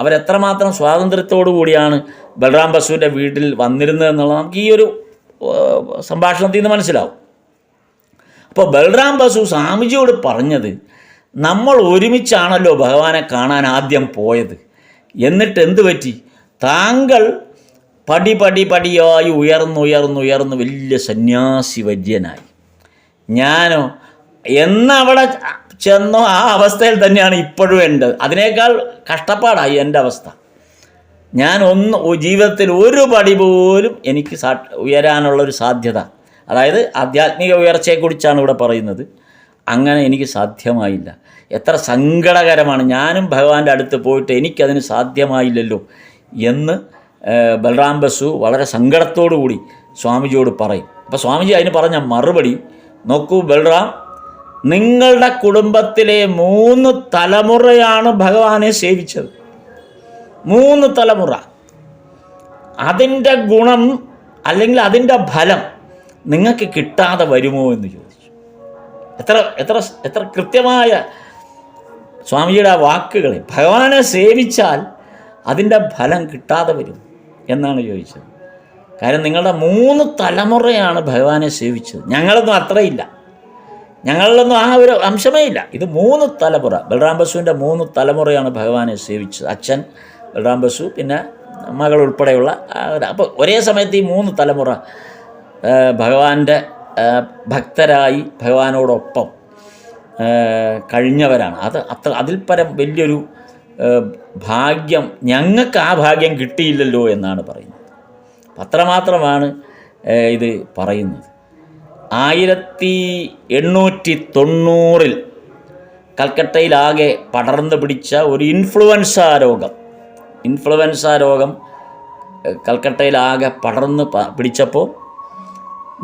അവരെത്രമാത്രം സ്വാതന്ത്ര്യത്തോടു കൂടിയാണ് ബൽറാം ബസുവിൻ്റെ വീട്ടിൽ വന്നിരുന്നത് എന്നുള്ളത് നമുക്ക് ഈ ഒരു സംഭാഷണത്തിൽ നിന്ന് മനസ്സിലാവും. അപ്പോൾ ബൽറാം ബസു സ്വാമിജിയോട് പറഞ്ഞത്, നമ്മൾ ഒരുമിച്ചാണല്ലോ ഭഗവാനെ കാണാൻ ആദ്യം പോയത്, എന്നിട്ട് എന്ത് പറ്റി, താങ്കൾ പടിയായി ഉയർന്ന് വലിയ സന്യാസി വര്യനായി, ഞാനോ എന്നവിടെ ചെന്നോ ആ അവസ്ഥയിൽ തന്നെയാണ് ഇപ്പോഴും എൻ്റെ. അതിനേക്കാൾ കഷ്ടപ്പാടായി എൻ്റെ അവസ്ഥ. ഞാൻ ജീവിതത്തിൽ ഒരു പടി പോലും എനിക്ക് ഉയരാനുള്ളൊരു സാധ്യത, അതായത് ആധ്യാത്മിക ഉയർച്ചയെക്കുറിച്ചാണ് ഇവിടെ പറയുന്നത്, അങ്ങനെ എനിക്ക് സാധ്യമായില്ല. എത്ര സങ്കടകരമാണ്, ഞാനും ഭഗവാന്റെ അടുത്ത് പോയിട്ട് എനിക്കതിന് സാധ്യമായില്ലല്ലോ എന്ന് ബൽറാം ബസു വളരെ സങ്കടത്തോടു കൂടി സ്വാമിജിയോട് പറയും. അപ്പോൾ സ്വാമിജി അതിന് പറഞ്ഞ മറുപടി, നോക്കൂ ബൽറാം, നിങ്ങളുടെ കുടുംബത്തിലെ 3 തലമുറയാണ് ഭഗവാനെ സേവിച്ചത്. 3 തലമുറ. അതിൻ്റെ ഗുണം അല്ലെങ്കിൽ അതിൻ്റെ ഫലം നിങ്ങൾക്ക് കിട്ടാതെ വരുമോ എന്ന് ചോദിച്ചു. എത്ര കൃത്യമായ സ്വാമിജിയുടെ ആ വാക്കുകൾ. ഭഗവാനെ സേവിച്ചാൽ അതിൻ്റെ ഫലം കിട്ടാതെ വരും എന്നാണ് ചോദിച്ചത്. കാര്യം നിങ്ങളുടെ 3 തലമുറയാണ് ഭഗവാനെ സേവിച്ചത്. ഞങ്ങളൊന്നും അത്രയില്ല, ഞങ്ങളിലൊന്നും ആ ഒരു അംശമേ ഇല്ല. ഇത് 3 തലമുറ, ബൽറാം ബസുവിൻ്റെ 3 തലമുറയാണ് ഭഗവാനെ സേവിച്ചത്. അച്ഛൻ ബൽറാം ബസു, പിന്നെ മകൾ ഉൾപ്പെടെയുള്ള. അപ്പോൾ ഒരേ സമയത്ത് ഈ 3 തലമുറ ഭഗവാന്റെ ഭക്തരായി ഭഗവാനോടൊപ്പം കഴിഞ്ഞവരാണ്. അതിൽ പരം വലിയൊരു ഭാഗ്യം ഞങ്ങൾക്ക് ആ ഭാഗ്യം കിട്ടിയില്ലല്ലോ എന്നാണ് പറയുന്നത്. അത്രമാത്രമാണ് ഇത് പറയുന്നത്. 1890 കൽക്കട്ടയിലാകെ പടർന്നു പിടിച്ച ഒരു ഇൻഫ്ലുവൻസ രോഗം കൽക്കട്ടയിലാകെ പടർന്ന് പിടിച്ചപ്പോൾ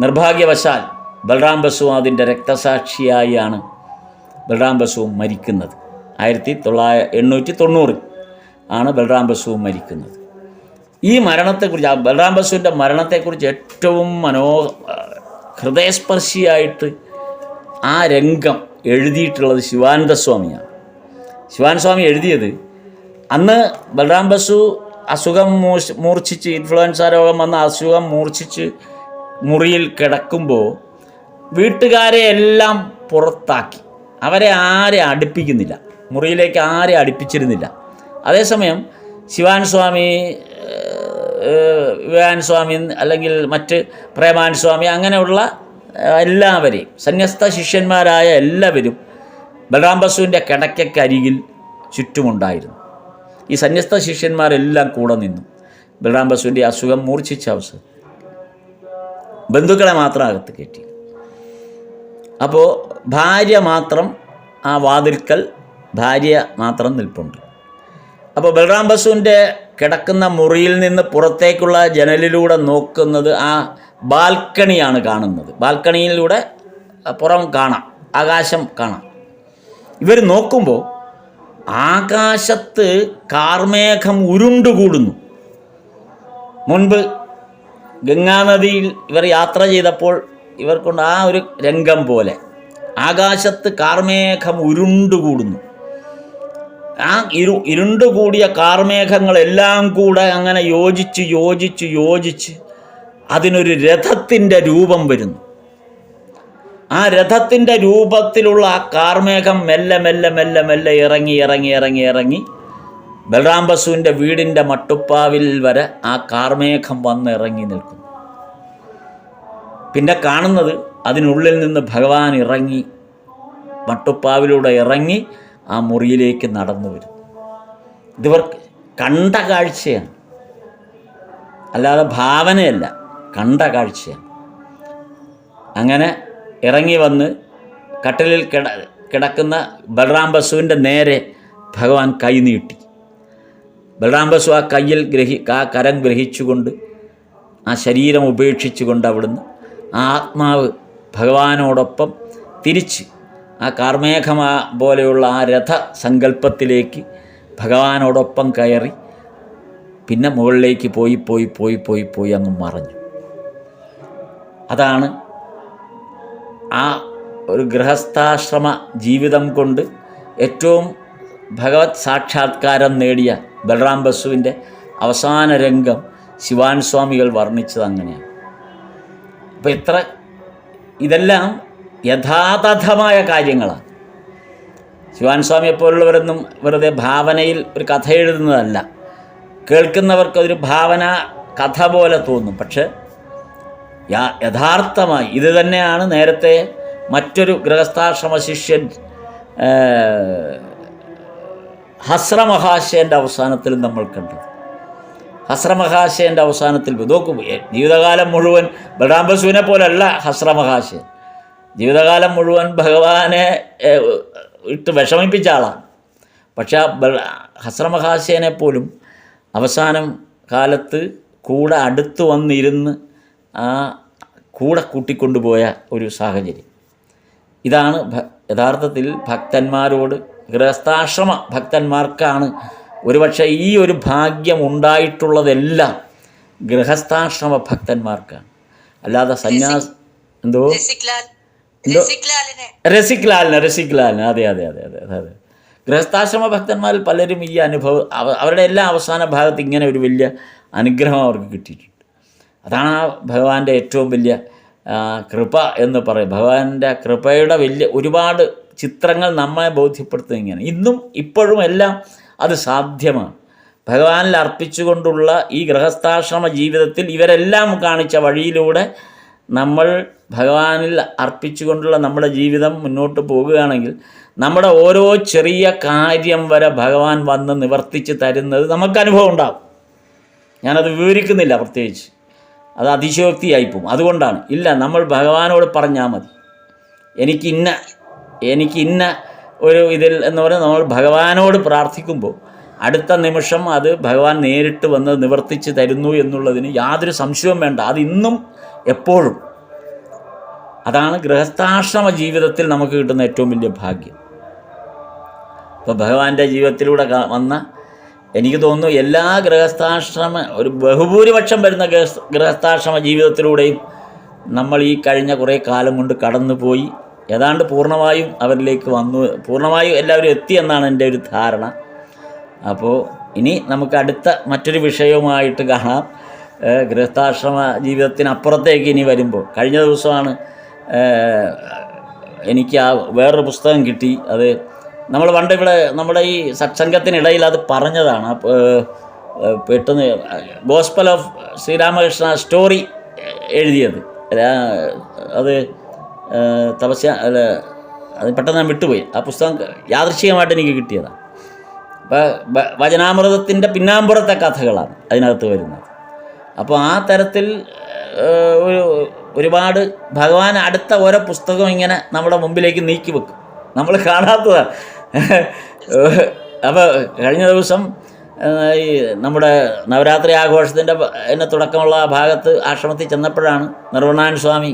നിർഭാഗ്യവശാൽ ബൽറാം ബസു അതിൻ്റെ രക്തസാക്ഷിയായാണ് ബൽറാം ബസുവും മരിക്കുന്നത്. 1890 ആണ് ബൽറാം ബസുവും മരിക്കുന്നത്. ഈ മരണത്തെക്കുറിച്ച്, ബൽറാം ബസുവിൻ്റെ മരണത്തെക്കുറിച്ച് ഏറ്റവും ഹൃദയസ്പർശിയായിട്ട് ആ രംഗം എഴുതിയിട്ടുള്ളത് ശിവാനന്ദ സ്വാമിയാണ്. ശിവാനന്ദ സ്വാമി എഴുതിയത്, അന്ന് ബലറാം ബസു അസുഖം മൂർച്ഛിച്ച് ഇൻഫ്ലുവൻസ രോഗം വന്ന അസുഖം മൂർച്ഛിച്ച് മുറിയിൽ കിടക്കുമ്പോൾ വീട്ടുകാരെ എല്ലാം പുറത്താക്കി. അവരെ ആരെ അടുപ്പിക്കുന്നില്ല, മുറിയിലേക്ക് ആരെ അടുപ്പിച്ചിരുന്നില്ല. അതേസമയം ശിവാൻ സ്വാമി, വിവേകാൻ സ്വാമി അല്ലെങ്കിൽ മറ്റ് പ്രേമാൻ സ്വാമി അങ്ങനെയുള്ള എല്ലാവരെയും സന്യസ്ത ശിഷ്യന്മാരായ എല്ലാവരും ബലറാം ബസുവിൻ്റെ കിടക്കക്കരികിൽ ചുറ്റുമുണ്ടായിരുന്നു. ഈ സന്യസ്ത ശിഷ്യന്മാരെല്ലാം കൂടെ നിന്നു. ബലറാം ബസുവിൻ്റെ അസുഖം മൂർച്ഛിച്ച അവസരം ബന്ധുക്കളെ മാത്രം അകത്ത് കയറ്റി. അപ്പോൾ ഭാര്യ മാത്രം ആ വാതിൽക്കൽ ഭാര്യ മാത്രം നിൽപ്പുണ്ട്. അപ്പോൾ ബലറാം ബസുവിൻ്റെ കിടക്കുന്ന മുറിയിൽ നിന്ന് പുറത്തേക്കുള്ള ജനലിലൂടെ നോക്കുന്നത് ആ ബാൽക്കണിയാണ് കാണുന്നത്. ബാൽക്കണിയിലൂടെ പുറം കാണാം, ആകാശം കാണാം. ഇവർ നോക്കുമ്പോൾ ആകാശത്ത് കാർമേഘം ഉരുണ്ടുകൂടുന്നു. മുൻപ് ഗംഗാനദിയിൽ ഇവർ യാത്ര ചെയ്തപ്പോൾ ഇവർക്കൊണ്ട് ആ ഒരു രംഗം പോലെ ആകാശത്ത് കാർമേഘം ഉരുണ്ടുകൂടുന്നു. ആ ഇരുണ്ടുകൂടിയ കാർമേഘങ്ങളെല്ലാം കൂടെ അങ്ങനെ യോജിച്ച് അതിനൊരു രഥത്തിൻ്റെ രൂപം വരുന്നു. ആ രഥത്തിൻ്റെ രൂപത്തിലുള്ള ആ കാർമേഘം മെല്ലെ മെല്ലെ മെല്ലെ മെല്ലെ ഇറങ്ങി ബലറാം ബസുവിൻ്റെ വീടിൻ്റെ മട്ടുപ്പാവിൽ വരെ ആ കാർമേഘം വന്ന് ഇറങ്ങി നിൽക്കുന്നു. പിന്നെ കാണുന്നത് അതിനുള്ളിൽ നിന്ന് ഭഗവാൻ ഇറങ്ങി മട്ടുപ്പാവിലൂടെ ഇറങ്ങി ആ മുറിയിലേക്ക് നടന്നു വരും. ഇതിവർ കണ്ട കാഴ്ചയാണ്, അല്ലാതെ ഭാവനയല്ല, കണ്ട കാഴ്ചയാണ്. അങ്ങനെ ഇറങ്ങി വന്ന് കട്ടിലിൽ കിടക്കുന്ന ബലറാം ബസുവിൻ്റെ നേരെ ഭഗവാൻ കൈ നീട്ടി. ബലറാം ബസു ആ കയ്യിൽ ആ കരം ഗ്രഹിച്ചുകൊണ്ട് ആ ശരീരം ഉപേക്ഷിച്ചുകൊണ്ട് അവിടുന്ന് ആ ആത്മാവ് ഭഗവാനോടൊപ്പം തിരിച്ച് ആ കാർമേഘമാ പോലെയുള്ള ആ രഥ സങ്കല്പത്തിലേക്ക് ഭഗവാനോടൊപ്പം കയറി പിന്നെ മുകളിലേക്ക് പോയി അങ്ങ് മറഞ്ഞു. അതാണ് ആ ഒരു ഗൃഹസ്ഥാശ്രമ ജീവിതം കൊണ്ട് ഏറ്റവും ഭഗവത് സാക്ഷാത്കാരം നേടിയ ബലറാം ബസുവിൻ്റെ അവസാന രംഗം ശിവാൻ സ്വാമികൾ വർണ്ണിച്ചത് അങ്ങനെയാണ്. അപ്പോൾ ഇതെല്ലാം യഥാതഥമായ കാര്യങ്ങളാണ്. ശിവാൻ സ്വാമിയെ പോലുള്ളവരൊന്നും വെറുതെ ഭാവനയിൽ ഒരു കഥ എഴുതുന്നതല്ല. കേൾക്കുന്നവർക്കതൊരു ഭാവന കഥ പോലെ തോന്നും, പക്ഷെ യഥാർത്ഥമായി ഇത് തന്നെയാണ് നേരത്തെ മറ്റൊരു ഗൃഹസ്ഥാശ്രമ ശിഷ്യൻ ഹസ്രമഹാശയൻ്റെ അവസാനത്തിൽ നമ്മൾ കണ്ടത്. ഹസ്രമഹാശയൻ്റെ അവസാനത്തിൽ നോക്കും, ജീവിതകാലം മുഴുവൻ ബലറാം ബസുവിനെ പോലല്ല ഹസ്രമഹാശയൻ. ജീവിതകാലം മുഴുവൻ ഭഗവാനെ ഇട്ട് വിഷമിപ്പിച്ച ആളാണ്. പക്ഷേ ഹസ്രമഹാശയനെ പോലും അവസാനം കാലത്ത് കൂടെ അടുത്ത് വന്നിരുന്ന് ആ കൂടെ കൂട്ടിക്കൊണ്ടുപോയ ഒരു സാഹചര്യം. ഇതാണ് യഥാർത്ഥത്തിൽ ഭക്തന്മാരോട്, ഗൃഹസ്ഥാശ്രമ ഭക്തന്മാർക്കാണ് ഒരുപക്ഷെ ഈ ഒരു ഭാഗ്യം ഉണ്ടായിട്ടുള്ളതെല്ലാം ഗൃഹസ്ഥാശ്രമ ഭക്തന്മാർക്കാണ്. അല്ലാതെ രസിക്ലാലിന് അതെ. ഗൃഹസ്ഥാശ്രമ ഭക്തന്മാരിൽ പലരും ഈ അനുഭവം അവരുടെ എല്ലാ അവസാന ഭാഗത്ത് ഇങ്ങനെ ഒരു വലിയ അനുഗ്രഹം അവർക്ക് കിട്ടിയിട്ടുണ്ട്. അതാണ് ആ ഭഗവാന്റെ ഏറ്റവും വലിയ കൃപ എന്ന് പറയും. ഭഗവാന്റെ കൃപയുടെ വലിയ ഒരുപാട് ചിത്രങ്ങൾ നമ്മളെ ബോധ്യപ്പെടുത്തുന്നത് ഇങ്ങനെ. ഇന്നും ഇപ്പോഴും എല്ലാം അത് സാധ്യമാണ്. ഭഗവാനിൽ അർപ്പിച്ചുകൊണ്ടുള്ള ഈ ഗൃഹസ്ഥാശ്രമ ജീവിതത്തിൽ ഇവരെല്ലാം കാണിച്ച വഴിയിലൂടെ നമ്മൾ ഭഗവാനിൽ അർപ്പിച്ചുകൊണ്ടുള്ള നമ്മുടെ ജീവിതം മുന്നോട്ട് പോകുകയാണെങ്കിൽ നമ്മുടെ ഓരോ ചെറിയ കാര്യം വരെ ഭഗവാൻ വന്ന് നിവർത്തിച്ച് തരുന്നത് നമുക്ക് അനുഭവം ഉണ്ടാകും. ഞാനത് വിവരിക്കുന്നില്ല, പ്രത്യേകിച്ച് അത് അതിശയോക്തിയായിപ്പോവും. അതുകൊണ്ടാണ് ഇല്ല, നമ്മൾ ഭഗവാനോട് പറഞ്ഞാൽ മതി, എനിക്ക് ഇന്ന ഒരു ഇതിൽ എന്ന് പറഞ്ഞാൽ നമ്മൾ ഭഗവാനോട് പ്രാർത്ഥിക്കുമ്പോൾ അടുത്ത നിമിഷം അത് ഭഗവാൻ നേരിട്ട് വന്ന് നിവർത്തിച്ച് തരുന്നു എന്നുള്ളതിന് യാതൊരു സംശയവും വേണ്ട. അത് ഇന്നും എപ്പോഴും. അതാണ് ഗൃഹസ്ഥാശ്രമ ജീവിതത്തിൽ നമുക്ക് കിട്ടുന്ന ഏറ്റവും വലിയ ഭാഗ്യം. ഇപ്പോൾ ഭഗവാന്റെ ജീവിതത്തിലൂടെ വന്ന എനിക്ക് തോന്നുന്നു എല്ലാ ഒരു ബഹുഭൂരിപക്ഷം വരുന്ന ഗൃഹസ്ഥാശ്രമ ജീവിതത്തിലൂടെയും നമ്മൾ ഈ കഴിഞ്ഞ കുറേ കാലം കൊണ്ട് കടന്നുപോയി ഏതാണ്ട് പൂർണ്ണമായും അവരിലേക്ക് പൂർണ്ണമായും എല്ലാവരും എത്തിയെന്നാണ് എൻ്റെ ഒരു ധാരണ. അപ്പോൾ ഇനി നമുക്ക് അടുത്ത മറ്റൊരു വിഷയവുമായിട്ട് കാണാം. ഗൃഹസ്ഥാശ്രമ ജീവിതത്തിനപ്പുറത്തേക്ക് ഇനി വരുമ്പോൾ, കഴിഞ്ഞ ദിവസമാണ് എനിക്ക് ആ വേറൊരു പുസ്തകം കിട്ടി. അത് നമ്മൾ പണ്ട് ഇവിടെ നമ്മുടെ ഈ സത്സംഗത്തിനിടയിൽ അത് പറഞ്ഞതാണ്. പെട്ടെന്ന് ഗോസ്പൽ ഓഫ് ശ്രീരാമകൃഷ്ണ സ്റ്റോറി എഴുതിയത് അത് അത് പെട്ടെന്ന് ഞാൻ വിട്ടുപോയി. ആ പുസ്തകം യാദൃശ്ചികമായിട്ട് എനിക്ക് കിട്ടിയതാണ്. അപ്പോൾ വചനാമൃതത്തിൻ്റെ പിന്നാമ്പുറത്തെ കഥകളാണ് അതിനകത്ത് വരുന്നത്. അപ്പോൾ ആ തരത്തിൽ ഒരുപാട് ഭഗവാൻ അടുത്ത ഓരോ പുസ്തകം ഇങ്ങനെ നമ്മുടെ മുമ്പിലേക്ക് നീക്കി വെക്കും, നമ്മൾ കാണാത്തതാണ്. അപ്പോൾ കഴിഞ്ഞ ദിവസം ഈ നമ്മുടെ നവരാത്രി ആഘോഷത്തിൻ്റെ എന്നെ തുടക്കമുള്ള ആ ഭാഗത്ത് ആശ്രമത്തിൽ ചെന്നപ്പോഴാണ് നിർവണാനന്ദ സ്വാമി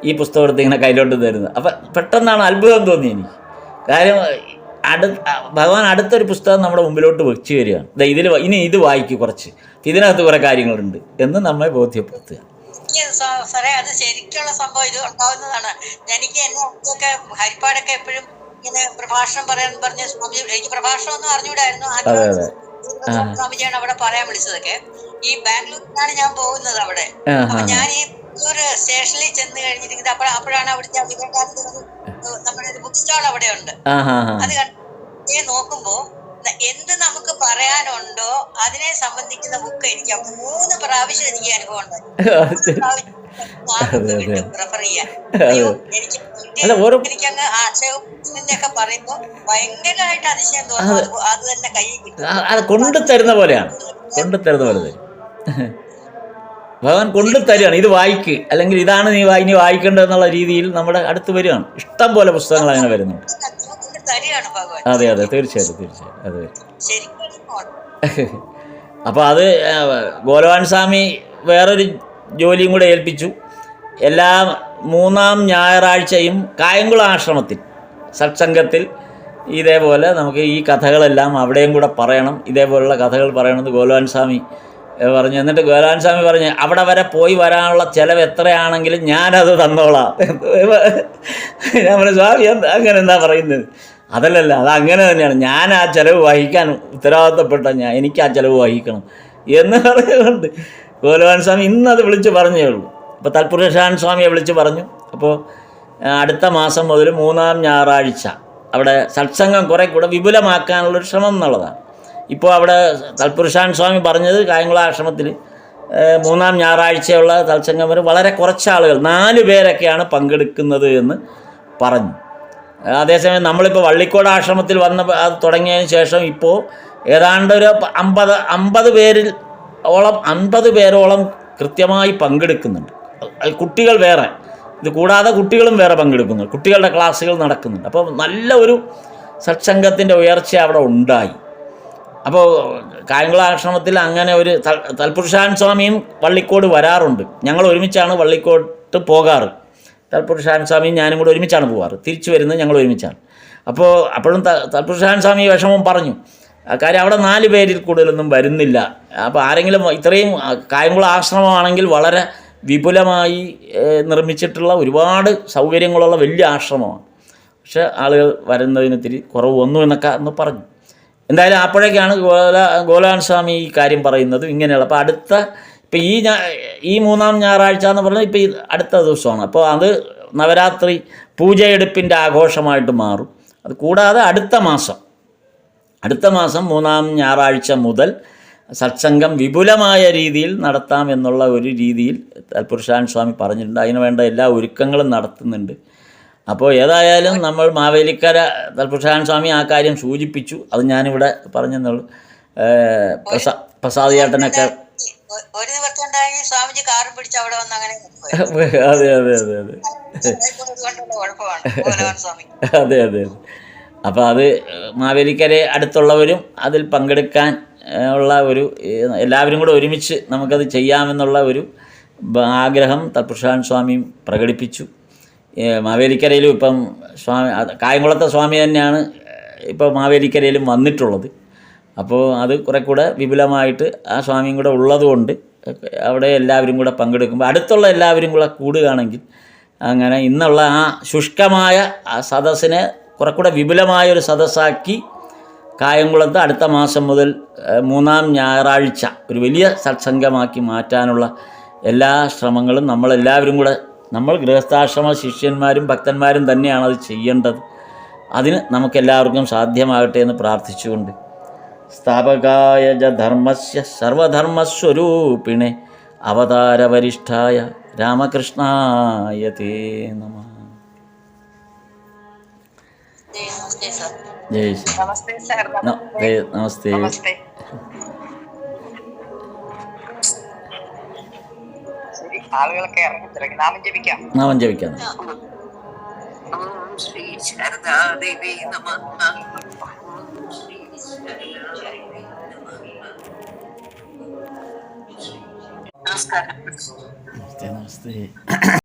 ഈ പുസ്തകം എടുത്ത് ഇങ്ങനെ കയ്യിലോട്ട് തരുന്നത്. അപ്പം പെട്ടെന്നാണ് അത്ഭുതം തോന്നി എനിക്ക്. കാര്യം ഭഗവാൻ അടുത്തൊരു പുസ്തകം നമ്മുടെ മുമ്പിലോട്ട് വെച്ച് വരികയാണ്. ഇനി ഇത് വായിക്കും, കുറച്ച് ഇതിനകത്ത് കുറേ കാര്യങ്ങളുണ്ട് എന്ന് നമ്മെ ബോധ്യപ്പെടുത്തുക. സാറേ, അത് ശരിക്കുള്ള സംഭവം ഇത് ഉണ്ടാവുന്നതാണ്. എനിക്ക് എന്നെ ഹരിപ്പാടൊക്കെ എപ്പോഴും ഇങ്ങനെ പ്രഭാഷണം പറയാൻ പറഞ്ഞ സ്വാമി, എനിക്ക് പ്രഭാഷണം ഒന്നും അറിഞ്ഞൂടായിരുന്നു. സ്വാമിജിയാണ് അവിടെ പറയാൻ വിളിച്ചതൊക്കെ. ഈ ബാംഗ്ലൂരിലാണ് ഞാൻ പോകുന്നത്. അവിടെ ഞാൻ ഈ ഒരു സ്റ്റേഷനിൽ ചെന്ന് കഴിഞ്ഞിരിക്കുന്നത് അപ്പോഴാണ് അവിടുത്തെ നമ്മുടെ ഒരു ബുക്ക് സ്റ്റാൾ അവിടെ ഉണ്ട്. അത് കണ്ടു നോക്കുമ്പോ എന്ത് നമുക്ക് പറയാനുണ്ടോ അതിനെ സംബന്ധിക്കുന്ന ബുക്ക് എനിക്ക് 3 പ്രാവശ്യം എനിക്ക് അനുഭവം ഉണ്ടായി റെഫർ ചെയ്യാൻ. എനിക്കങ്ങ് ആക്ഷേപത്തിന്റെ ഒക്കെ പറയുമ്പോ ഭയങ്കരമായിട്ട് അതിശയം തോന്നുന്നു. അത് തന്നെ കയ്യിൽ കിട്ടും, കൊണ്ടുതരുന്ന പോലെയാണ്, കൊണ്ടുതരുന്ന പോലെ തരും ഭഗവാൻ, കൊണ്ടുതരികയാണ്. ഇത് വായിക്ക്, അല്ലെങ്കിൽ ഇതാണ് നീ വായിക്കേണ്ടതെന്നുള്ള രീതിയിൽ നമ്മുടെ അടുത്ത് വരികയാണ്. ഇഷ്ടം പോലെ പുസ്തകങ്ങൾ അങ്ങനെ വരുന്നുണ്ട്. അതെ അതെ, തീർച്ചയായിട്ടും അതെ. അപ്പോൾ അത് ഗോലവാൻ സ്വാമി വേറൊരു ജോലിയും കൂടെ ഏൽപ്പിച്ചു. എല്ലാ 3-ാം ഞായറാഴ്ചയും കായംകുളം ആശ്രമത്തിൽ സത്സംഗത്തിൽ ഇതേപോലെ നമുക്ക് ഈ കഥകളെല്ലാം അവിടെയും കൂടെ പറയണം, ഇതേപോലുള്ള കഥകൾ പറയണമെന്ന് ഗോലവാൻ സ്വാമി പറഞ്ഞു. എന്നിട്ട് ഗോലവാൻ സ്വാമി പറഞ്ഞ് അവിടെ വരെ പോയി വരാനുള്ള ചിലവ് എത്രയാണെങ്കിലും ഞാനത് തന്നോളാം. ഞാൻ പറഞ്ഞു, സ്വാമി അങ്ങനെ എന്താ പറയുന്നത്? അതല്ലല്ല, അത് അങ്ങനെ തന്നെയാണ്, ഞാൻ ആ ചിലവ് വഹിക്കാൻ ഉത്തരവാദിത്തപ്പെട്ട എനിക്ക് ആ ചിലവ് വഹിക്കണം എന്ന് പറയുന്നുണ്ട് ഗോലവാൻ സ്വാമി. ഇന്നത് വിളിച്ച് പറഞ്ഞേ ഉള്ളൂ. അപ്പോൾ തൽപുരുഷാൻ സ്വാമിയെ വിളിച്ച് പറഞ്ഞു. അപ്പോൾ അടുത്ത മാസം മുതൽ 3-ാം ഞായറാഴ്ച അവിടെ സത്സംഗം കുറേ കൂടെ വിപുലമാക്കാനുള്ളൊരു ശ്രമം എന്നുള്ളതാണ്. ഇപ്പോൾ അവിടെ തൽപുരുഷാൻ സ്വാമി പറഞ്ഞത് കായംകുളം ആശ്രമത്തിൽ 3-ാം ഞായറാഴ്ചയുള്ള സത്സംഗം വരെ വളരെ കുറച്ച് ആളുകൾ, 4 പേരൊക്കെയാണ് പങ്കെടുക്കുന്നത് എന്ന് പറഞ്ഞു. അതേസമയം നമ്മളിപ്പോൾ വള്ളിക്കോട് ആശ്രമത്തിൽ വന്ന അത് തുടങ്ങിയതിന് ശേഷം ഇപ്പോൾ ഏതാണ്ട് ഒരു 50 പേരോളം കൃത്യമായി പങ്കെടുക്കുന്നുണ്ട്. കുട്ടികൾ വേറെ, ഇത് കൂടാതെ കുട്ടികളും വേറെ പങ്കെടുക്കുന്നുണ്ട്, കുട്ടികളുടെ ക്ലാസ്സുകൾ നടക്കുന്നുണ്ട്. അപ്പോൾ നല്ല ഒരു സത്സംഗത്തിൻ്റെ ഉയർച്ച അവിടെ ഉണ്ടായി. അപ്പോൾ കായംകുളം ആശ്രമത്തിൽ അങ്ങനെ ഒരു തൽപുരുഷാൻ സ്വാമിയും വള്ളിക്കോട് വരാറുണ്ട്. ഞങ്ങൾ ഒരുമിച്ചാണ് വള്ളിക്കോട്ട് പോകാറ്. തൽപുരുഷാൻ സ്വാമിയും ഞാനും കൂടെ ഒരുമിച്ചാണ് പോകാറ്. തിരിച്ചു വരുന്നത് ഞങ്ങൾ ഒരുമിച്ചാണ്. അപ്പോഴും തൽപുരുഷാൻ സ്വാമി വിഷമം പറഞ്ഞു. കാര്യം അവിടെ 4 പേരിൽ കൂടുതലൊന്നും വരുന്നില്ല. അപ്പോൾ ആരെങ്കിലും ഇത്രയും കായംകുളം ആശ്രമമാണെങ്കിൽ വളരെ വിപുലമായി നിർമ്മിച്ചിട്ടുള്ള ഒരുപാട് സൗകര്യങ്ങളുള്ള വലിയ ആശ്രമമാണ്. പക്ഷേ ആളുകൾ വരുന്നതിന് ഇത്തിരി കുറവ് വന്നു എന്നൊക്കെ ഒന്ന് പറഞ്ഞു. എന്തായാലും അപ്പോഴേക്കാണ് ഗോലവാൻ സ്വാമി ഈ കാര്യം പറയുന്നത് ഇങ്ങനെയുള്ള. അപ്പോൾ ഇപ്പോൾ ഈ 3-ാം ഞായറാഴ്ച എന്ന് പറഞ്ഞാൽ ഇപ്പോൾ ഈ അടുത്ത ദിവസമാണ്. അപ്പോൾ അത് നവരാത്രി പൂജയെടുപ്പിൻ്റെ ആഘോഷമായിട്ട് മാറും. അത് കൂടാതെ അടുത്ത മാസം 3-ാം ഞായറാഴ്ച മുതൽ സത്സംഗം വിപുലമായ രീതിയിൽ നടത്താം എന്നുള്ള ഒരു രീതിയിൽ തൽപുരുഷാൻ സ്വാമി പറഞ്ഞിട്ടുണ്ട്. അതിന് വേണ്ട എല്ലാ ഒരുക്കങ്ങളും നടത്തുന്നുണ്ട്. അപ്പോൾ ഏതായാലും നമ്മൾ മാവേലിക്കര തൽപുരുഷാൻ സ്വാമി ആ കാര്യം സൂചിപ്പിച്ചു. അത് ഞാനിവിടെ പറഞ്ഞെന്നുള്ളൂ. പ്രസാദ് ചേട്ടനൊക്കെ അതെ അതെ അതെ അതെ അതെ അതെ. അപ്പോൾ അത് മാവേലിക്കരെ അടുത്തുള്ളവരും അതിൽ പങ്കെടുക്കാൻ ഉള്ള ഒരു എല്ലാവരും കൂടെ ഒരുമിച്ച് നമുക്കത് ചെയ്യാമെന്നുള്ള ഒരു ആഗ്രഹം തൽപുരുഷാൻ സ്വാമിയും പ്രകടിപ്പിച്ചു. മാവേലിക്കരയിലും ഇപ്പം കായംകുളത്തെ സ്വാമി തന്നെയാണ് ഇപ്പോൾ മാവേലിക്കരയിലും വന്നിട്ടുള്ളത്. അപ്പോൾ അത് കുറെ കൂടെ വിപുലമായിട്ട് ആ സ്വാമിയും കൂടെ ഉള്ളതുകൊണ്ട് അവിടെ എല്ലാവരും കൂടെ പങ്കെടുക്കുമ്പോൾ അടുത്തുള്ള എല്ലാവരും കൂടെ കൂടുകയാണെങ്കിൽ അങ്ങനെ ഇന്നുള്ള ആ ശുഷ്കമായ ആ സദസ്സിനെ കുറെ കൂടെ വിപുലമായൊരു സദസ്സാക്കി കായംകുളത്ത് അടുത്ത മാസം മുതൽ 3-ാം ഞായറാഴ്ച ഒരു വലിയ സത്സംഗമാക്കി മാറ്റാനുള്ള എല്ലാ ശ്രമങ്ങളും നമ്മളെല്ലാവരും കൂടെ, നമ്മൾ ഗൃഹസ്ഥാശ്രമ ശിഷ്യന്മാരും ഭക്തന്മാരും തന്നെയാണ് അത് ചെയ്യേണ്ടത്. അതിന് നമുക്കെല്ലാവർക്കും സാധ്യമാകട്ടെ എന്ന് പ്രാർത്ഥിച്ചുകൊണ്ട് സ്ഥാപകായ ച ധർമ്മസ്യ സർവധർമ്മസ്വരൂപിണേ അവതാരവരിഷ്ഠായ രാമകൃഷ്ണായ തേ നമഃ. നമസ്തേ സർ. ജയ് ശ്രീ. നമസ്തേ സർ. നമസ്തേ. നമസ്തേ. ശരി, ആളുകളൊക്കെ ഇറങ്ങി തുടങ്ങി. നാമം ജപിക്കാം. നാമം ജപിക്കാം. ഓം ശ്രീ ശാരദാദേവി നമഃ. ഓം ശ്രീ ശാരദാദേവി നമഃ. നമസ്കാരം. നമസ്തേ.